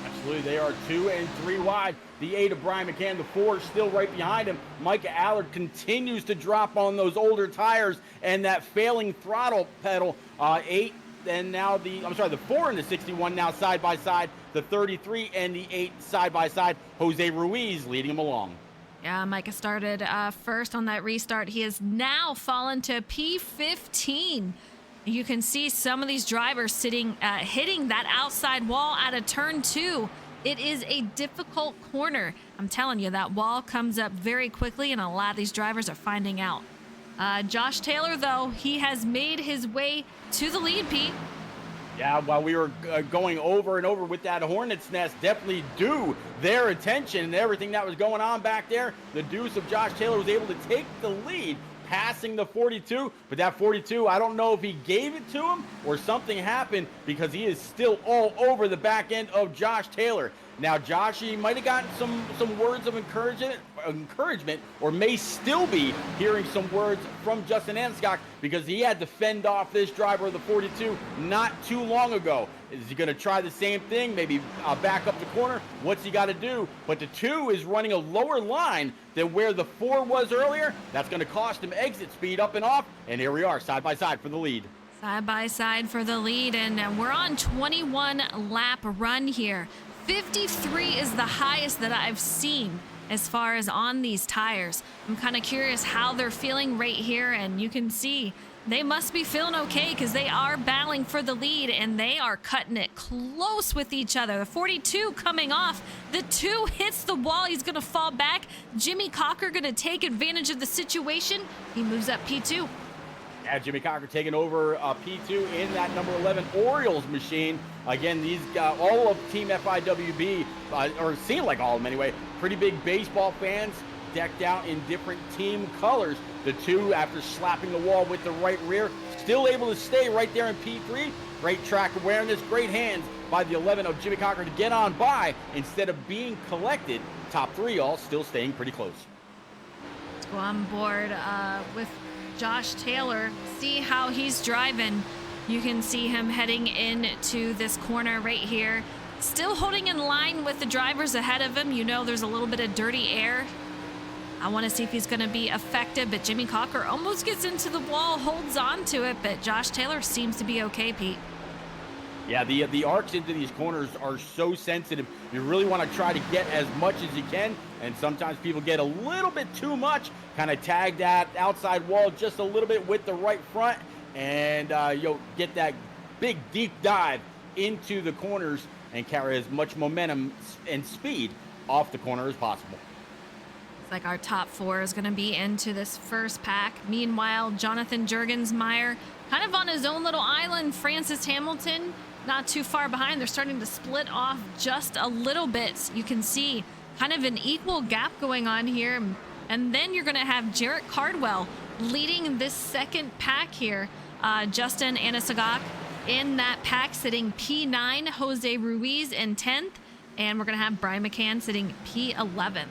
Absolutely, they are 2 and 3 wide. The 8 of Brian McCann, the 4 is still right behind him. Micah Allard continues to drop on those older tires and that failing throttle pedal. 8, and now the 4 and the 61 now side by side. The 33 and the 8 side by side. Jose Ruiz leading him along. Yeah, Micah started first on that restart. He has now fallen to P15. You can see some of these drivers hitting that outside wall out of turn 2. It is a difficult corner. I'm telling you, that wall comes up very quickly, and a lot of these drivers are finding out. Josh Taylor, though, he has made his way to the lead, Pete. Yeah, while we were going over and over with that hornet's nest, definitely due their attention and everything that was going on back there. The deuce of Josh Taylor was able to take the lead, passing the 42, but that 42, I don't know if he gave it to him or something happened, because he is still all over the back end of Josh Taylor. Now, Josh, he might have gotten some words of encouragement, or may still be hearing some words from Justin Anscock, because he had to fend off this driver of the 42 not too long ago. Is he going to try the same thing, maybe back up the corner? What's he got to do? But the 2 is running a lower line than where the 4 was earlier. That's going to cost him exit speed up and off, and here we are, side by side for the lead. Side by side for the lead, and we're on 21 lap run here. 53 is the highest that I've seen as far as on these tires. I'm kind of curious how they're feeling right here, and you can see they must be feeling okay, because they are battling for the lead, and they are cutting it close with each other. The 42 coming off. The 2 hits the wall. He's going to fall back. Jimmy Cocker going to take advantage of the situation. He moves up P2. Yeah, Jimmy Cocker taking over P2 in that number 11 Orioles machine. Again, these all of Team FIWB, or seem like all of them anyway, pretty big baseball fans, decked out in different team colors. The two, after slapping the wall with the right rear, still able to stay right there in P3. Great track awareness, great hands by the 11 of Jimmy Cocker to get on by instead of being collected. Top three all still staying pretty close. Let's go on board with Josh Taylor, see how he's driving. You can see him heading into this corner right here. Still holding in line with the drivers ahead of him. You know there's a little bit of dirty air. I want to see if he's going to be effective, but Jimmy Cocker almost gets into the wall, holds on to it, but Josh Taylor seems to be okay, Pete. Yeah, the arcs into these corners are so sensitive. You really want to try to get as much as you can, and sometimes people get a little bit too much, kind of tag that outside wall just a little bit with the right front, and you'll get that big deep dive into the corners and carry as much momentum and speed off the corner as possible. It's like our top four is going to be into this first pack. Meanwhile, Jonathan Jurgensmeyer kind of on his own little island. Francis Hamilton not too far behind. They're starting to split off just a little bit. You can see kind of an equal gap going on here. And then you're going to have Jarrett Cardwell leading this second pack here. Justin Anasagak in that pack sitting P9, Jose Ruiz in 10th, and we're going to have Brian McCann sitting P11th.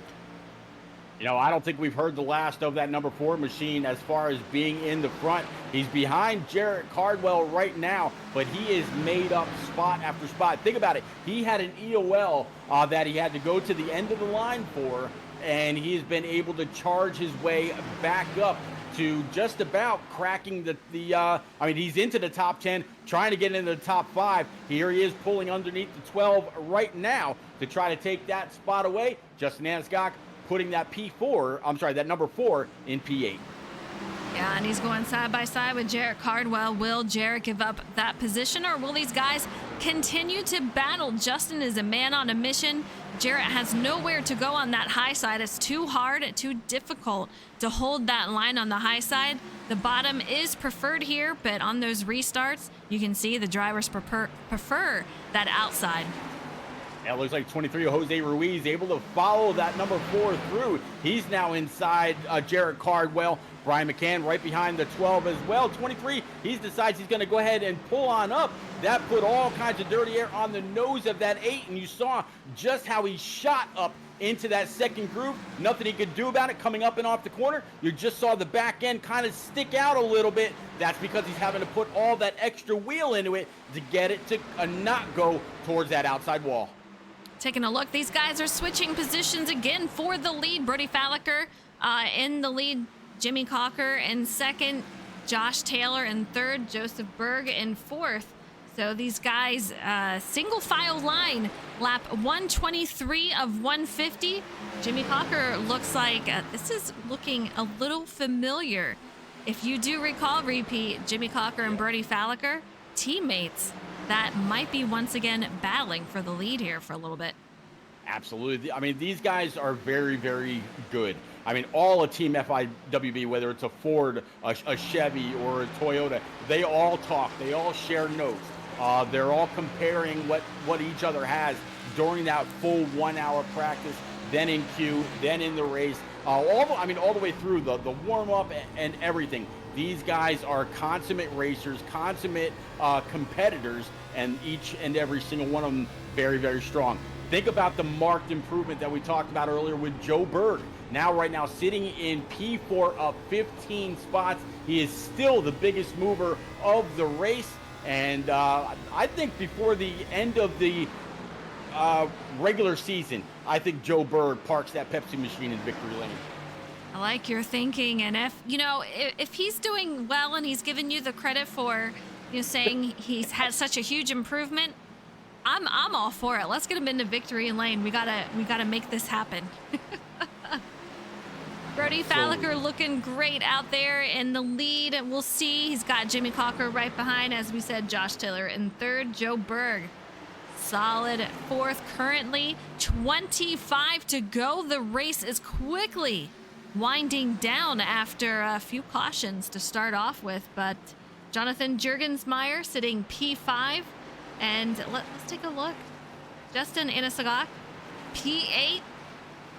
You know, I don't think we've heard the last of that number 4 machine as far as being in the front. He's behind Jarrett Cardwell right now, but he is made up spot after spot. Think about it. He had an EOL that he had to go to the end of the line for, and he's been able to charge his way back up to just about cracking I mean, he's into the top 10, trying to get into the top 5. Here he is pulling underneath the 12 right now to try to take that spot away. Justin Anasagak putting that that number 4 in P8. Yeah, and he's going side by side with Jarrett Cardwell. Will Jarrett give up that position, or will these guys continue to battle? Justin is a man on a mission. Jarrett has nowhere to go on that high side. It's too hard, too difficult to hold that line on the high side. The bottom is preferred here, but on those restarts, you can see the drivers prefer that outside. Yeah, it looks like 23 Jose Ruiz able to follow that number 4 through. He's now inside Jarrett Cardwell. Brian McCann right behind the 12 as well. 23, he decides he's going to go ahead and pull on up. That put all kinds of dirty air on the nose of that 8, and you saw just how he shot up into that second groove. Nothing he could do about it coming up and off the corner. You just saw the back end kind of stick out a little bit. That's because he's having to put all that extra wheel into it to get it to not go towards that outside wall. Taking a look, these guys are switching positions again for the lead. Brody Fallaker in the lead, Jimmy Cocker in second, Josh Taylor in third, Joseph Berg in fourth. So these guys, single file line, lap 123 of 150. Jimmy Cocker looks like this is looking a little familiar. If you do recall, repeat, Jimmy Cocker and Brody Fallaker, teammates that might be once again battling for the lead here for a little bit. Absolutely. I mean, these guys are very, very good. I mean, all of Team FIWB, whether it's a Ford, a Chevy, or a Toyota, they all talk. They all share notes. They're all comparing what each other has during that full 1 hour practice, then in queue, then in the race, all the way through the warm-up and everything. These guys are consummate racers, consummate competitors, and each and every single one of them very, very strong. Think about the marked improvement that we talked about earlier with Joe Berg. Right now sitting in P4 of 15 spots. He is still the biggest mover of the race. And I think before the end of the regular season, I think Joe Berg parks that Pepsi machine in victory lane. I like your thinking, and if he's doing well and he's giving you the credit for saying he's had such a huge improvement, I'm all for it. Let's get him into victory lane. We gotta make this happen. Brody Fallaker looking great out there in the lead. We'll see. He's got Jimmy Cocker right behind, as we said, Josh Taylor in third, Joe Berg solid fourth currently. 25 to go. The race is quickly winding down after a few cautions to start off with, but Jonathan Jurgensmeyer sitting P5, and let's take a look. Justin Inesagak, P8.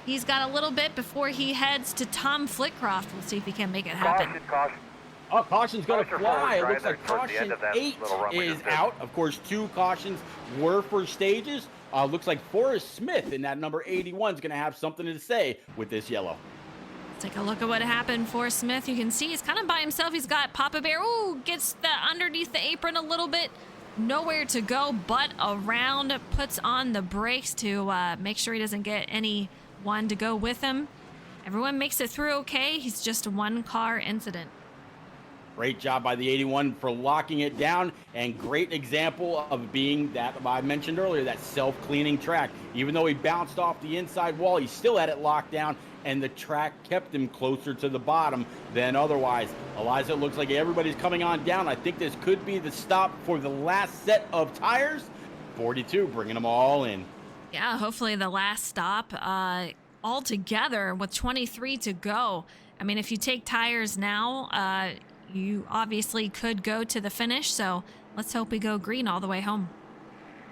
He's got a little bit before he heads to Tom Flitcroft. We'll see if he can make it happen. Caution. Oh, caution's going to Caution fly. It forward, looks Ryan. like Towards the end caution of that 8 little run we is just did. out. Of course, 2 cautions were for stages. Looks like Forrest Smith in that number 81 is going to have something to say with this yellow. Take a look at what happened for Smith. You can see he's kind of by himself. He's got Papa Bear. Ooh, gets the underneath the apron a little bit. Nowhere to go but around. Puts on the brakes to make sure he doesn't get anyone to go with him. Everyone makes it through okay. He's just a one-car incident. Great job by the 81 for locking it down, and great example of being that I mentioned earlier, that self-cleaning track. Even though he bounced off the inside wall, he still had it locked down, and the track kept him closer to the bottom than otherwise. Eliza, it looks like everybody's coming on down. I think this could be the stop for the last set of tires. 42 bringing them all in. Yeah, hopefully the last stop all together with 23 to go. I mean, if you take tires now, you obviously could go to the finish, so let's hope we go green all the way home.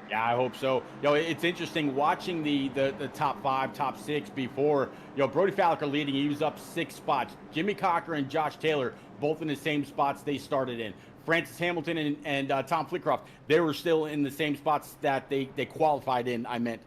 Yeah, I hope so. It's interesting watching the top 5, top 6 before. Brody Falliker leading. He was up 6 spots. Jimmy Cocker and Josh Taylor both in the same spots they started in. Francis Hamilton and Tom Flitcroft, they were still in the same spots that they qualified in, I meant.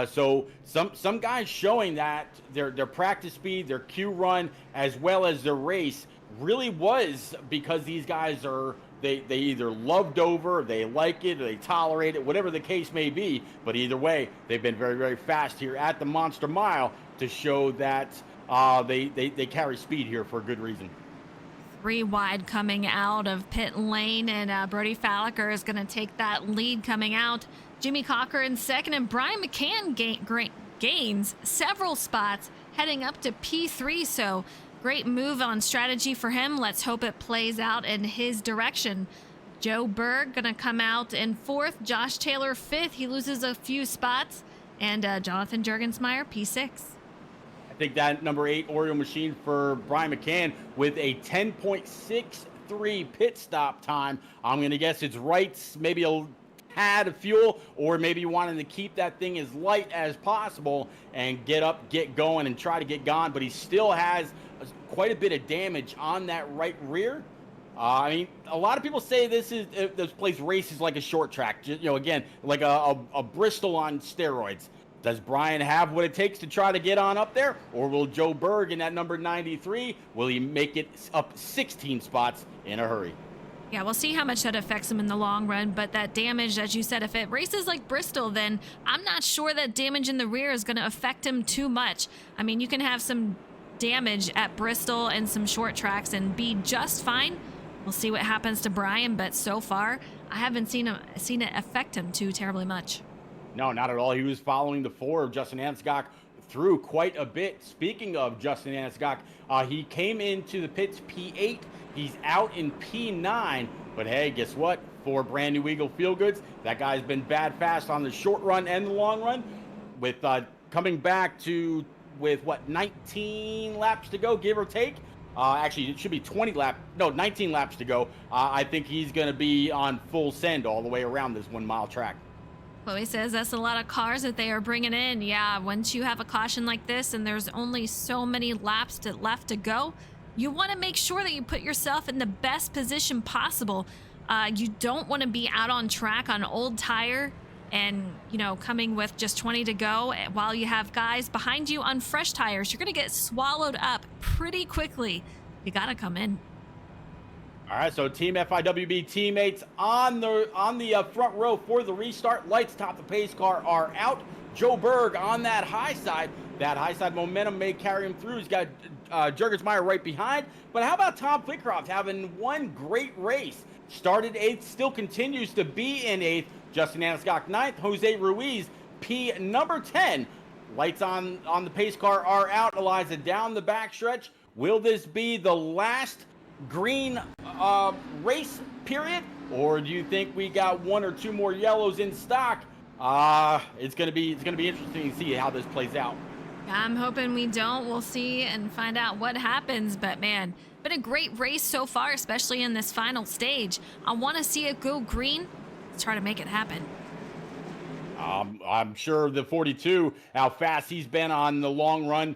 So some guys showing that their practice speed, their Q run, as well as their race really was because these guys are, they either love Dover, they like it, or they tolerate it, whatever the case may be. But either way, they've been very, very fast here at the Monster Mile to show that they carry speed here for a good reason. 3 wide coming out of pit lane, and Brody Falliker is going to take that lead coming out. Jimmy Cocker in second, and Brian McCann gains several spots heading up to P3, so great move on strategy for him. Let's hope it plays out in his direction. Joe Berg going to come out in 4th, Josh Taylor 5th. He loses a few spots, and Jonathan Jurgensmeyer P6. I think that number 8 Oreo machine for Brian McCann with a 10.63 pit stop time. I'm going to guess it's right, maybe a tad of fuel, or maybe wanting to keep that thing as light as possible and get up, get going, and try to get gone. But he still has quite a bit of damage on that right rear. I mean, a lot of people say this place races like a short track. Again, like a Bristol on steroids. Does Brian have what it takes to try to get on up there? Or will Joe Berg in that number 93, will he make it up 16 spots in a hurry? Yeah, we'll see how much that affects him in the long run, but that damage, as you said, if it races like Bristol, then I'm not sure that damage in the rear is going to affect him too much. I mean, you can have some damage at Bristol and some short tracks and be just fine. We'll see what happens to Brian, but so far, I haven't seen it affect him too terribly much. No, not at all. He was following the 4 of Justin Anscock through quite a bit. Speaking of Justin Anscock, he came into the pits P8. He's out in P9. But hey, guess what? 4 brand new Eagle Feel Goods. That guy's been bad fast on the short run and the long run. With coming back with 19 laps to go, give or take. Actually, it should be 19 laps to go. I think he's going to be on full send all the way around this 1 mile track. Chloe says that's a lot of cars that they are bringing in. Yeah, once you have a caution like this and there's only so many laps left to go, you want to make sure that you put yourself in the best position possible. You don't want to be out on track on old tire and, coming with just 20 to go while you have guys behind you on fresh tires. You're going to get swallowed up pretty quickly. You got to come in. All right, so Team FIWB teammates on the front row for the restart. Lights atop the pace car are out. Joe Berg on that high side. That high side momentum may carry him through. He's got Jurgensmeyer right behind. But how about Tom Flitcroft having one great race? Started 8th, still continues to be in 8th. Justin Anscock 9th. Jose Ruiz, P number 10. Lights on the pace car are out. Eliza down the backstretch. Will this be the last green race period, or do you think we got 1 or 2 more yellows in stock? It's gonna be interesting to see how this plays out. I'm hoping we don't. We'll see and find out what happens. But man, been a great race so far, especially in this final stage. I want to see it go green. Let's try to make it happen. I'm sure the 42, how fast he's been on the long run.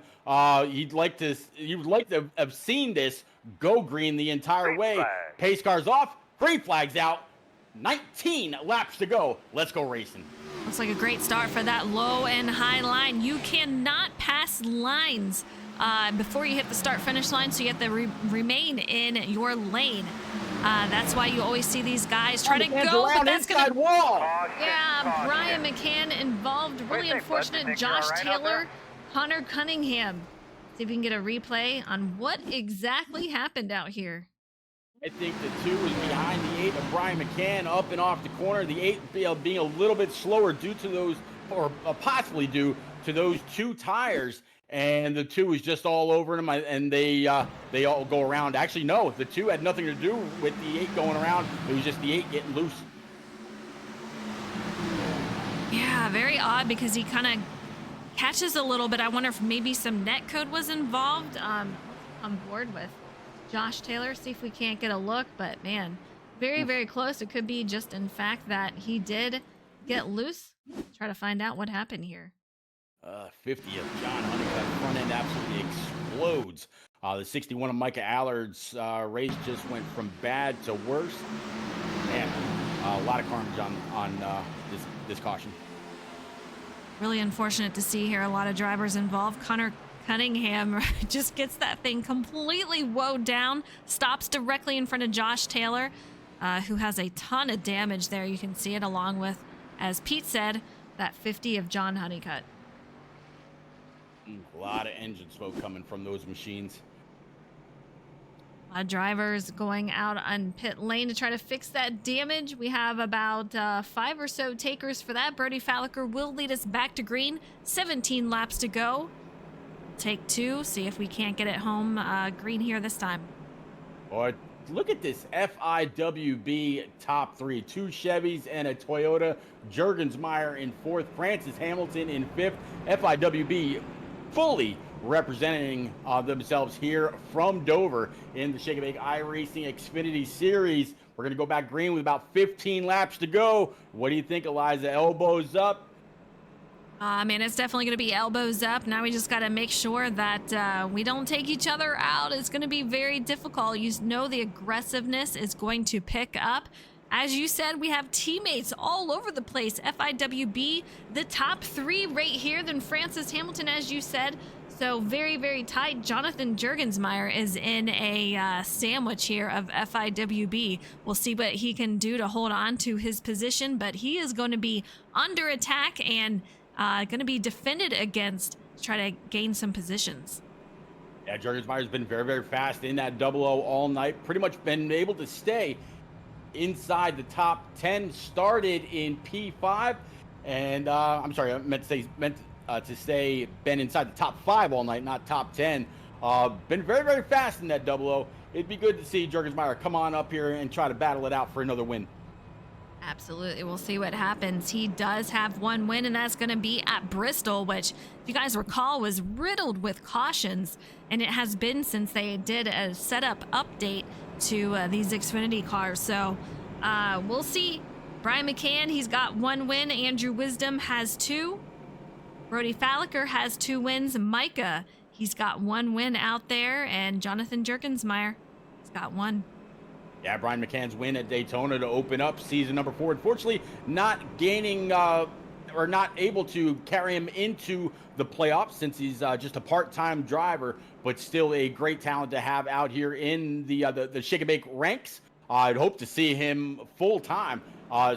He would like to have seen this go green the entire Green way. flag. Pace cars off, green flags out. 19 laps to go. Let's go racing. Looks like a great start for that low and high line. You cannot pass lines before you hit the start-finish line, so you have to remain in your lane. That's why you always see these guys try to go, but that's inside gonna. wall. Yeah, Brian McCann involved. Really think, bud? You unfortunate. think you're Josh all right out Taylor, there? Connor Cunningham. See if we can get a replay on what exactly happened out here. I think the 2 is behind the 8 of Brian McCann up and off the corner. The 8 being a little bit slower due to those, or possibly due to those 2 tires. And the 2 is just all over them, and they all go around. Actually, no, the 2 had nothing to do with the 8 going around. It was just the 8 getting loose. Yeah, very odd because he kind of catches a little bit. I wonder if maybe some net code was involved. On board with Josh Taylor, see if we can't get a look. But man, very, very close. It could be just in fact that he did get loose. Try to find out what happened here. 50 of John Honeycutt front end absolutely explodes. The 61 of Micah Allard's race just went from bad to worse. Man, a lot of carnage on this caution. Really unfortunate to see here. A lot of drivers involved. Connor Cunningham just gets that thing completely woed down. Stops directly in front of Josh Taylor, who has a ton of damage there. You can see it along with, as Pete said, that 50 of John Honeycutt. A lot of engine smoke coming from those machines. A lot of drivers going out on pit lane to try to fix that damage. We have about 5 or so takers for that. Brody Falliker will lead us back to green. 17 laps to go. Take 2. See if we can't get it home green here this time. Boy, look at this FIWB top 3. 2 Chevys and a Toyota. Juergensmeyer in 4th. Francis Hamilton in 5th. FIWB fully representing themselves here from Dover in the Shake and Bake iRacing Xfinity Series. We're going to go back green with about 15 laps to go. What do you think, Eliza? Elbows up? Man, it's definitely going to be elbows up. Now we just got to make sure that we don't take each other out. It's going to be very difficult. You know the aggressiveness is going to pick up. As you said, we have teammates all over the place. FIWB, the top 3 right here, then Francis Hamilton, as you said. So very, very tight. Jonathan Juergensmeyer is in a sandwich here of FIWB. We'll see what he can do to hold on to his position, but he is going to be under attack and going to be defended against to try to gain some positions. Yeah, Juergensmeyer's been very, very fast in that 00 all night. Pretty much been able to stay inside the top 10. Started in P5, and I'm sorry, I meant to say been inside the top 5 all night, not top 10. Been very, very fast in that 00. It'd be good to see Juergensmeyer come on up here and try to battle it out for another win. Absolutely. We'll see what happens. He does have 1 win, and that's going to be at Bristol, which, if you guys recall, was riddled with cautions, and it has been since they did a setup update to these Xfinity cars. So we'll see. Brian McCann, he's got 1 win. Andrew Wisdom has 2. Brody Falliker has 2 wins. Micah, he's got 1 win out there, and Jonathan Juergensmeyer, he's got 1. Yeah, Brian McCann's win at Daytona to open up season number 4. Unfortunately, not gaining or not able to carry him into the playoffs since he's just a part-time driver, but still a great talent to have out here in the Shake and Bake ranks. I'd hope to see him full-time,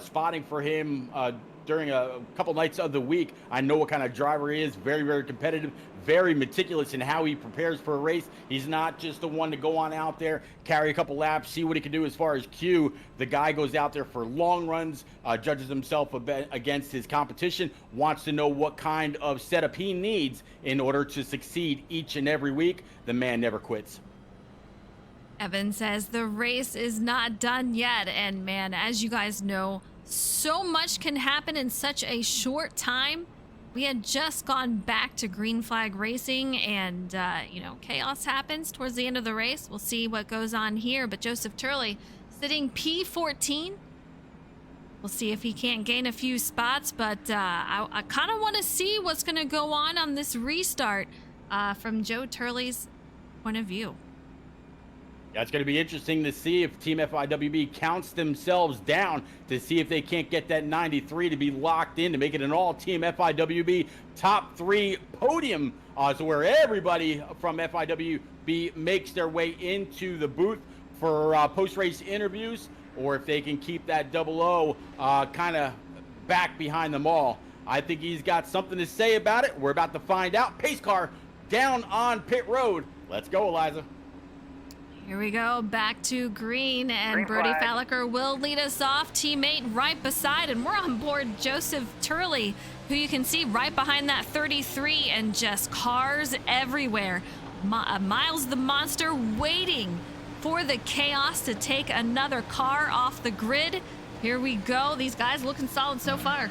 spotting for him during a couple nights of the week. I know what kind of driver he is. Very, very competitive, very meticulous in how he prepares for a race. He's not just the one to go on out there, carry a couple laps, see what he can do as far as Q. The guy goes out there for long runs, judges himself against his competition, wants to know what kind of setup he needs in order to succeed each and every week. The man never quits. Evan says the race is not done yet. And man, as you guys know, so much can happen in such a short time. we had just gone back to green flag racing, and chaos happens towards the end of the race. We'll see what goes on here, but Joseph Turley sitting P14. We'll see if he can't gain a few spots, but I kind of want to see what's going to go on this restart from Joe Turley's point of view. Yeah, it's going to be interesting to see if Team FIWB counts themselves down to see if they can't get that 93 to be locked in to make it an all-team FIWB top 3 podium, so where everybody from FIWB makes their way into the booth for post-race interviews, or if they can keep that 00 kind of back behind them all. I think he's got something to say about it. We're about to find out. Pace car down on pit road. Let's go, Eliza. Here we go, back to green, and Brody Falliker will lead us off. Teammate right beside, and we're on board Joseph Turley, who you can see right behind that 33, and just cars everywhere. Miles the Monster waiting for the chaos to take another car off the grid. Here we go. These guys looking solid so far.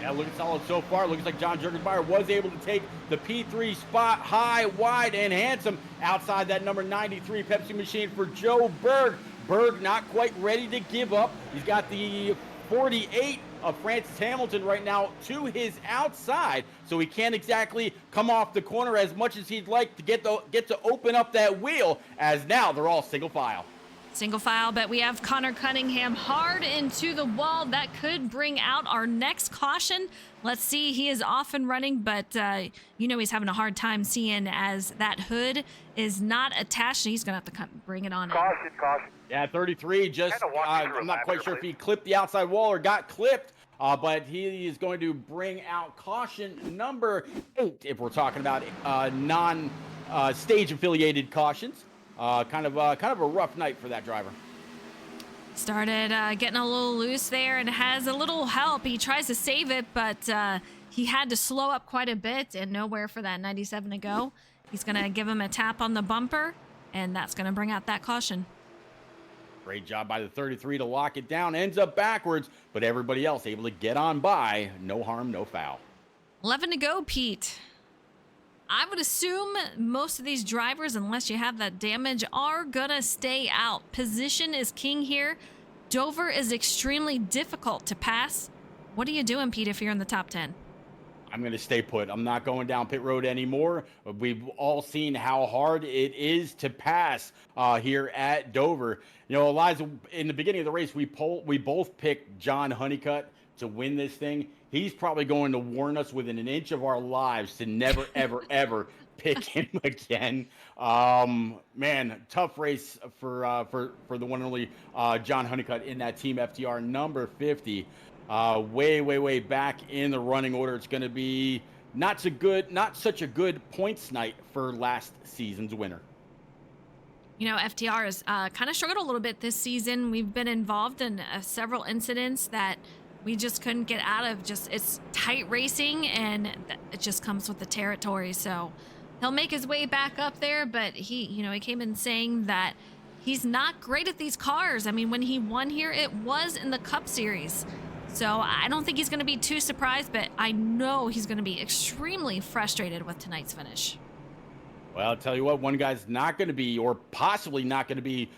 Yeah, looking solid so far. Looks like John Jurgensmeyer was able to take the P3 spot high, wide, and handsome outside that number 93 Pepsi machine for Joe Berg. Berg not quite ready to give up. He's got the 48 of Francis Hamilton right now to his outside, so he can't exactly come off the corner as much as he'd like to get to open up that wheel, as now they're all single file. Single file, but we have Connor Cunningham hard into the wall. That could bring out our next caution. Let's see. He is off and running, but he's having a hard time seeing as that hood is not attached. He's going to have to bring it on. Caution. Yeah, 33 just, I'm not quite sure if he clipped the outside wall or got clipped, but he is going to bring out caution number 8 if we're talking about non-stage affiliated cautions. Kind of a rough night for that driver. Started getting a little loose there and has a little help. He tries to save it, but he had to slow up quite a bit and nowhere for that 97 to go. He's going to give him a tap on the bumper, and that's going to bring out that caution. Great job by the 33 to lock it down. Ends up backwards, but everybody else able to get on by. No harm, no foul. 11 to go, Pete. I would assume most of these drivers, unless you have that damage, are gonna stay out. Position is king here. Dover is extremely difficult to pass. What are you doing, Pete, if you're in the top 10? I'm going to stay put. I'm not going down pit road anymore. We've all seen how hard it is to pass here at Dover. You know, Eliza, in the beginning of the race, we both picked John Honeycutt to win this thing. He's probably going to warn us within an inch of our lives to never, ever, ever pick him again. Man, tough race for the one and only John Honeycutt in that Team FTR number 50. Way back in the running order. It's going to be not such a good points night for last season's winner. You know, FTR has kind of struggled a little bit this season. We've been involved in several incidents that we just couldn't get out of. It's tight racing, and it just comes with the territory. So he'll make his way back up there, but he came in saying that he's not great at these cars. I mean, when he won here, it was in the Cup Series. So I don't think he's going to be too surprised, but I know he's going to be extremely frustrated with tonight's finish. Well, I'll tell you what, one guy's not going to be, or possibly not going to be,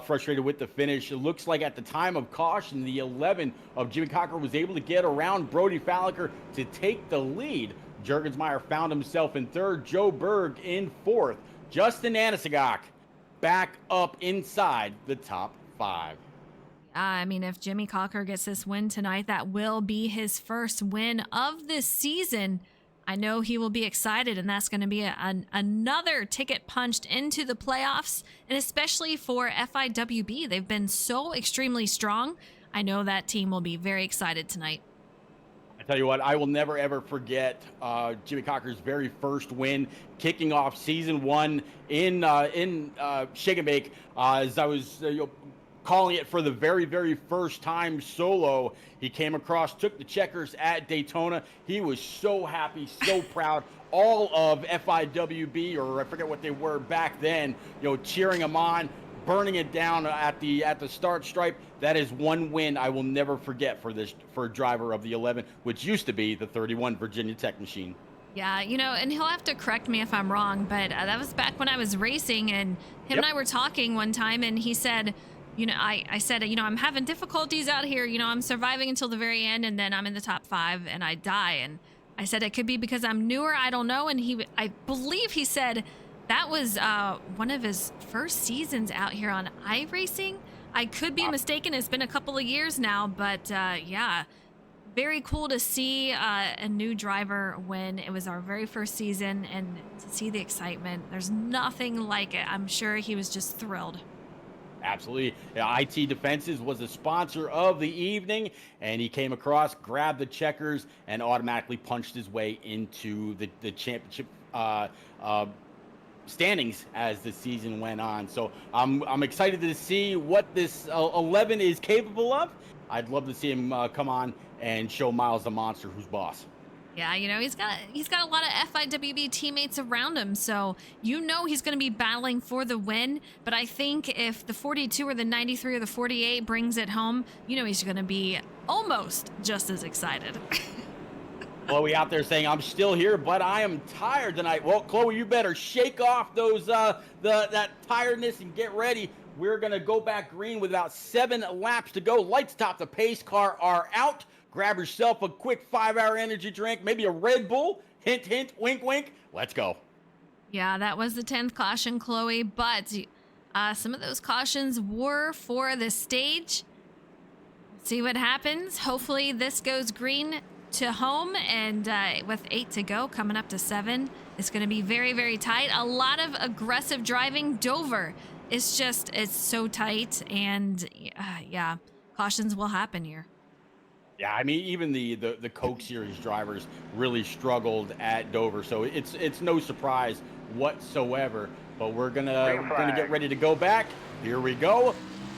frustrated with the finish. It looks like at the time of caution, the 11 of Jimmy Cocker was able to get around Brody Falliker to take the lead. Jurgensmeyer found himself in third, Joe Berg in fourth. Justin Anasagok back up inside the top 5. I mean, if Jimmy Cocker gets this win tonight, that will be his first win of this season. I know he will be excited, and that's going to be another ticket punched into the playoffs, and especially for FIWB. They've been so extremely strong. I know that team will be very excited tonight. I tell you what, I will never, ever forget Jimmy Cocker's very first win, kicking off season 1 in Shake and Bake, as I was calling it for the very, very first time solo. He came across, took the checkers at Daytona. He was so happy, so proud. All of FIWB, or I forget what they were back then, cheering him on. burning it down at the start stripe. That is one win I will never forget for a driver of the 11, which used to be the 31 Virginia Tech machine. Yeah, and he'll have to correct me if I'm wrong, but that was back when I was racing, and him and I were talking one time, and he said, I said, I'm having difficulties out here. I'm surviving until the very end, and then I'm in the top 5, and I die. And I said it could be because I'm newer. I don't know. And I believe he said that was one of his first seasons out here on iRacing. I could be mistaken. It's been a couple of years now, but yeah. Very cool to see a new driver when it was our very first season, and to see the excitement. There's nothing like it. I'm sure he was just thrilled. Absolutely. IT Defenses was a sponsor of the evening, and he came across, grabbed the checkers, and automatically punched his way into the championship standings as the season went on. So I'm excited to see what this 11 is capable of. I'd love to see him come on and show Miles the Monster who's boss. Yeah, he's got a lot of FIWB teammates around him, so he's going to be battling for the win. But I think if the 42 or the 93 or the 48 brings it home, he's going to be almost just as excited. Chloe out there saying, I'm still here, but I am tired tonight. Well, Chloe, you better shake off those that tiredness and get ready. We're going to go back green with about 7 laps to go. Lights top, the pace car are out. Grab yourself a quick 5-hour energy drink, maybe a Red Bull. Hint, hint, wink, wink. Let's go. Yeah, that was the 10th caution, Chloe, but some of those cautions were for the stage. See what happens. Hopefully this goes green to home, and with 8 to go, coming up to 7, it's going to be very, very tight. A lot of aggressive driving. Dover, it's so tight, and yeah, cautions will happen here. Yeah, I mean, even the Coke Series drivers really struggled at Dover, so it's no surprise whatsoever. But we're gonna get ready to go back. Here we go.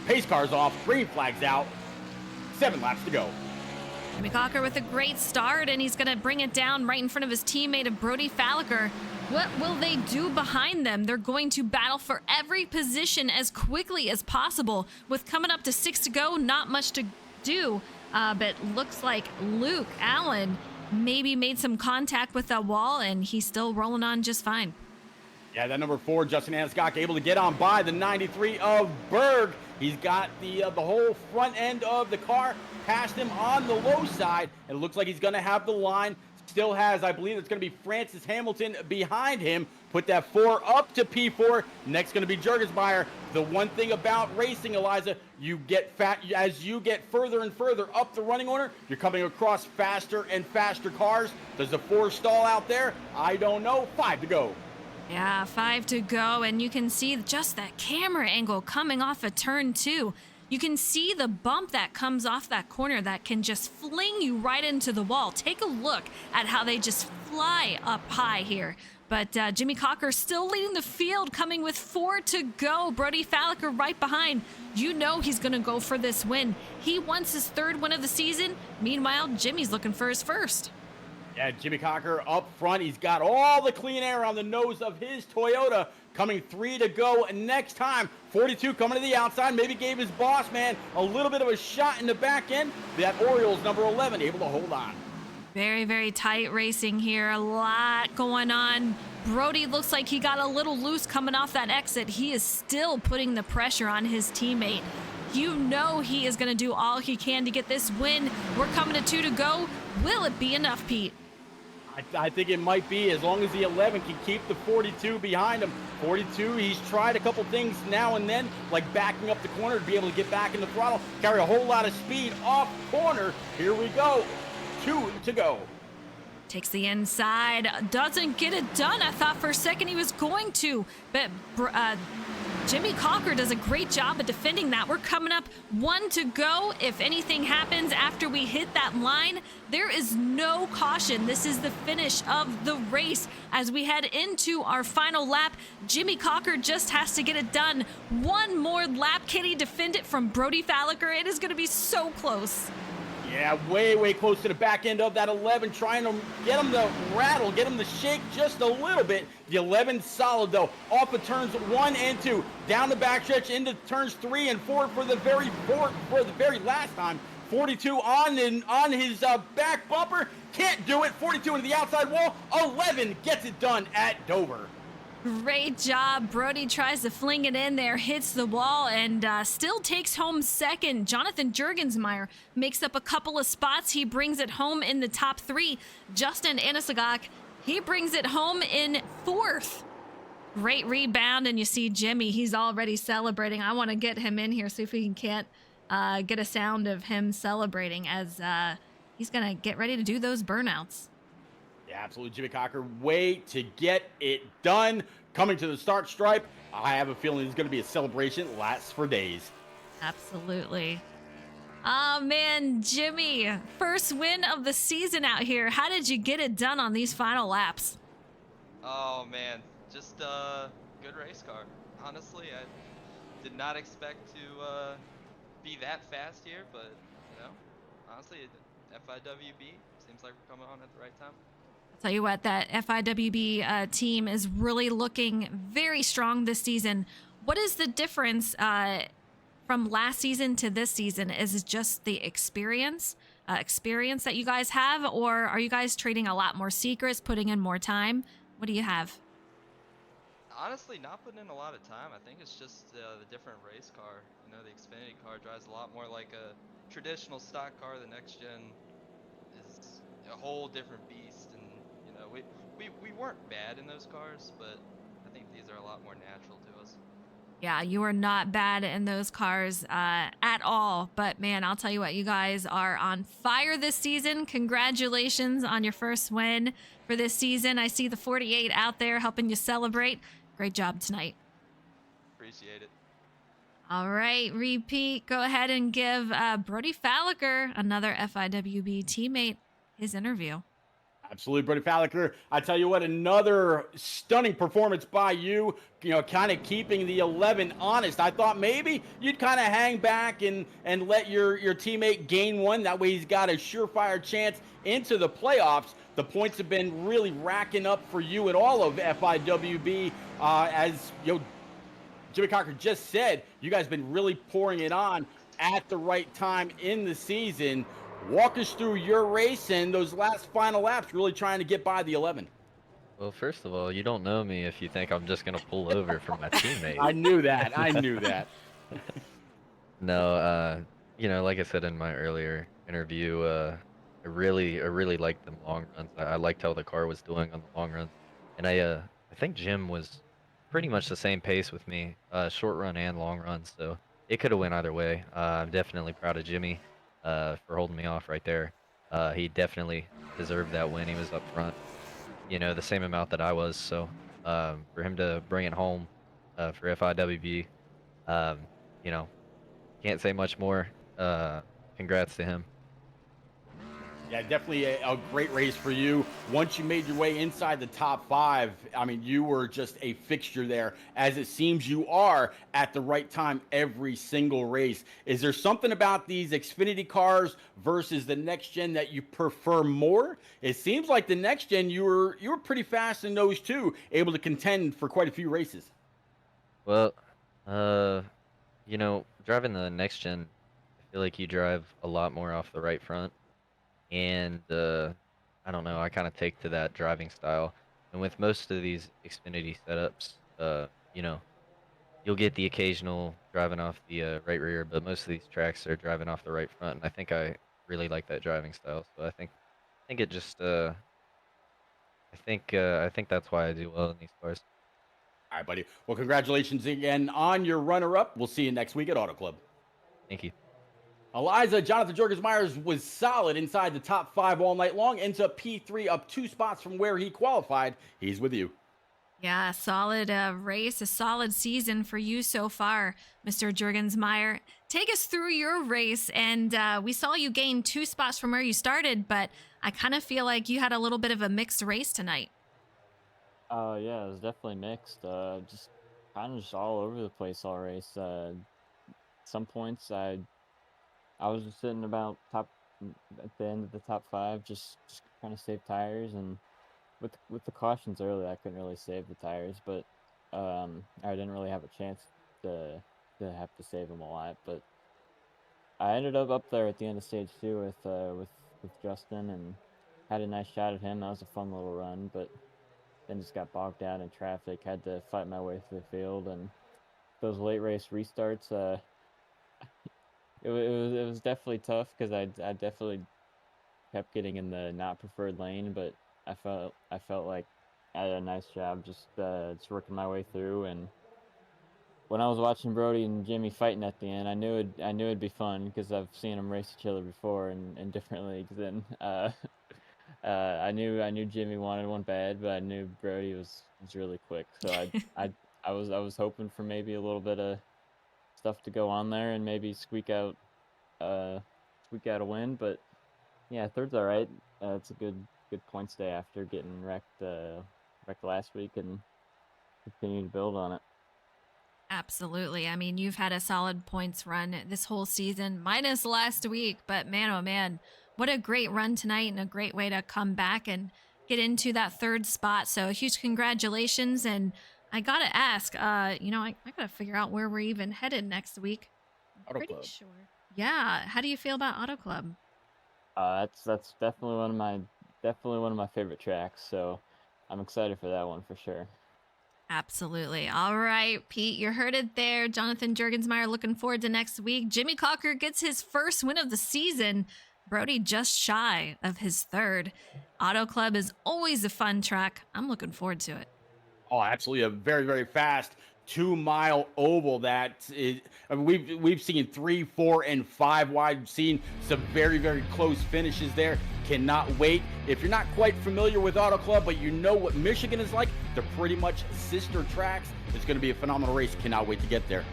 Pace car's off, green flag's out. 7 laps to go. Jimmy Cocker with a great start, and he's gonna bring it down right in front of his teammate of Brody Falliker. What will they do behind them? They're going to battle for every position as quickly as possible. With coming up to 6 to go, not much to do. But looks like Luke Allen maybe made some contact with that wall, and he's still rolling on just fine. Yeah, that number 4, Justin Anscock, able to get on by the 93 of Berg. He's got the whole front end of the car past him on the low side. It looks like he's going to have the line. Still has, I believe it's going to be Francis Hamilton behind him. Put that 4 up to P4. Next going to be Jurgensmeyer. The one thing about racing, Eliza, you get as you get further and further up the running order, you're coming across faster and faster cars. Does the 4 stall out there? I don't know. 5 to go. Yeah, 5 to go, and you can see just that camera angle coming off of turn 2. You can see the bump that comes off that corner that can just fling you right into the wall. Take a look at how they just fly up high here. But Jimmy Cocker still leading the field, coming with 4 to go. Brody Falliker right behind. He's going to go for this win. He wants his 3rd win of the season. Meanwhile, Jimmy's looking for his 1st. Yeah, Jimmy Cocker up front. He's got all the clean air on the nose of his Toyota. Coming 3 to go next time. 42 coming to the outside. Maybe gave his boss man a little bit of a shot in the back end. That Orioles number 11 able to hold on. Very, very tight racing here. A lot going on. Brody looks like he got a little loose coming off that exit. He is still putting the pressure on his teammate. He is going to do all he can to get this win. We're coming to 2 to go. Will it be enough, Pete? I think it might be, as long as the 11 can keep the 42 behind him. 42, he's tried a couple things now and then, like backing up the corner to be able to get back in the throttle, carry a whole lot of speed off corner. Here we go. 2 to go. Takes the inside, doesn't get it done. I thought for a second he was going to, but Jimmy Cocker does a great job of defending that. We're coming up 1 to go. If anything happens after we hit that line, there is no caution. This is the finish of the race. As we head into our final lap, Jimmy Cocker just has to get it done. One more lap. Can he defend it from Brody Falliker? It is going to be so close. Yeah, way close to the back end of that 11, trying to get him to rattle, get him to shake just a little bit. The 11 solid though, off of turns 1 and 2, down the backstretch into turns 3 and 4 for the very last time. 42 on his back bumper, can't do it. 42 into the outside wall. 11 gets it done at Dover. Great job. Brody tries to fling it in there, hits the wall, and still takes home second. Jonathan Jurgensmeyer makes up a couple of spots. He brings it home in the top 3. Justin Anisagak, he brings it home in 4th. Great rebound, and you see Jimmy. He's already celebrating. I want to get him in here, see if we can't get a sound of him celebrating as he's going to get ready to do those burnouts. Yeah, absolutely, Jimmy Cocker. Way to get it done. Coming to the start stripe, I have a feeling it's going to be a celebration that lasts for days. Absolutely. Oh, man, Jimmy, first win of the season out here. How did you get it done on these final laps? Oh man, just a good race car. Honestly, I did not expect to be that fast here, but honestly, FIWB seems like we're coming on at the right time. I'll tell you what, that FIWB team is really looking very strong this season. What is the difference from last season to this season? Is it just the experience that you guys have, or are you guys trading a lot more secrets, putting in more time? What do you have? Honestly, not putting in a lot of time. I think it's just the different race car. The Xfinity car drives a lot more like a traditional stock car. The next gen is a whole different beast, and we weren't bad in those cars, but I think these are a lot more natural to us. Yeah, you are not bad in those cars at all. But man, I'll tell you what, you guys are on fire this season. Congratulations on your first win for this season. I see the 48 out there helping you celebrate. Great job tonight. Appreciate it. All right, repeat. Go ahead and give Brody Falliker, another FIWB teammate, his interview. Absolutely, Brody Falliker. I tell you what, another stunning performance by you, kind of keeping the 11 honest. I thought maybe you'd kind of hang back and let your teammate gain one. That way he's got a surefire chance into the playoffs. The points have been really racking up for you in all of FIWB. As Jimmy Cocker just said, you guys have been really pouring it on at the right time in the season. Walk us through your race and those last final laps, really trying to get by the 11. Well, first of all, you don't know me if you think I'm just going to pull over for my teammate. I knew that. I knew that. No, like I said in my earlier interview, I really liked them long runs. I liked how the car was doing on the long runs. And I think Jim was pretty much the same pace with me, short run and long run, so it could have went either way. I'm definitely proud of Jimmy for holding me off right there. He definitely deserved that win. He was up front, the same amount that I was. So for him to bring it home for FIWB, can't say much more. Congrats to him. Yeah, definitely a great race for you. Once you made your way inside the top 5, I mean, you were just a fixture there, as it seems you are at the right time every single race. Is there something about these Xfinity cars versus the next gen that you prefer more? It seems like the next gen, you were pretty fast in those too, able to contend for quite a few races. Well, driving the next gen, I feel like you drive a lot more off the right front. And I don't know, I kind of take to that driving style. And with most of these Xfinity setups, you'll get the occasional driving off the right rear, but most of these tracks are driving off the right front, and I think I really like that driving style. So I think it just I think that's why I do well in these cars. All right, buddy. Well, congratulations again on your runner-up. We'll see you next week at Auto Club. Thank you. Eliza, Jonathan Jurgensmeyer was solid inside the top 5 all night long. Ends up P3, up 2 spots from where he qualified. He's with you. Yeah, solid race, a solid season for you so far, Mr. Jurgensmeyer. Take us through your race, and we saw you gain 2 spots from where you started, but I kind of feel like you had a little bit of a mixed race tonight. Yeah, it was definitely mixed. Just kind of just all over the place all race. Some points I was just sitting about at the end of the top 5, just kind of save tires. And with the cautions early, I couldn't really save the tires, but I didn't really have a chance to have to save them a lot. But I ended up there at the end of stage 2 with Justin, and had a nice shot at him. That was a fun little run, but then just got bogged down in traffic. Had to fight my way through the field, and those late race restarts. It was definitely tough because I definitely kept getting in the not preferred lane, but I felt like I did a nice job just working my way through. And when I was watching Brody and Jimmy fighting at the end, I knew it'd be fun because I've seen them race each other before in different leagues. And I knew Jimmy wanted one bad, but I knew Brody was really quick. So I was hoping for maybe a little bit of stuff to go on there and maybe squeak out a win. But yeah, third's all right. It's a good points day after getting wrecked last week, and continue to build on it. Absolutely. I mean, you've had a solid points run this whole season, minus last week, but man, oh man, what a great run tonight and a great way to come back and get into that third spot. So huge congratulations. And I gotta ask, I gotta figure out where we're even headed next week. I'm Auto pretty Club. sure. Yeah. How do you feel about Auto Club? That's definitely one of my favorite tracks. So I'm excited for that one for sure. Absolutely. All right, Pete, you heard it there. Jonathan Jurgensmeyer looking forward to next week. Jimmy Cocker gets his first win of the season. Brody just shy of his third. Auto Club is always a fun track. I'm looking forward to it. Oh, absolutely. A very, very fast 2-mile oval that is, I mean, we've seen 3, 4, and 5 wide. We've seen some very, very close finishes there. Cannot wait. If you're not quite familiar with Auto Club, but you know what Michigan is like, they're pretty much sister tracks. It's going to be a phenomenal race. Cannot wait to get there.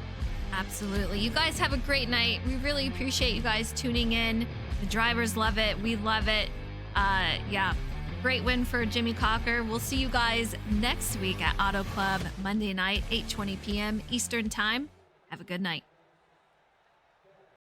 Absolutely. You guys have a great night. We really appreciate you guys tuning in. The drivers love it. We love it. Yeah. Great win for Jimmy Cocker. We'll see you guys next week at Auto Club Monday night, 8:20 p.m. Eastern Time. Have a good night.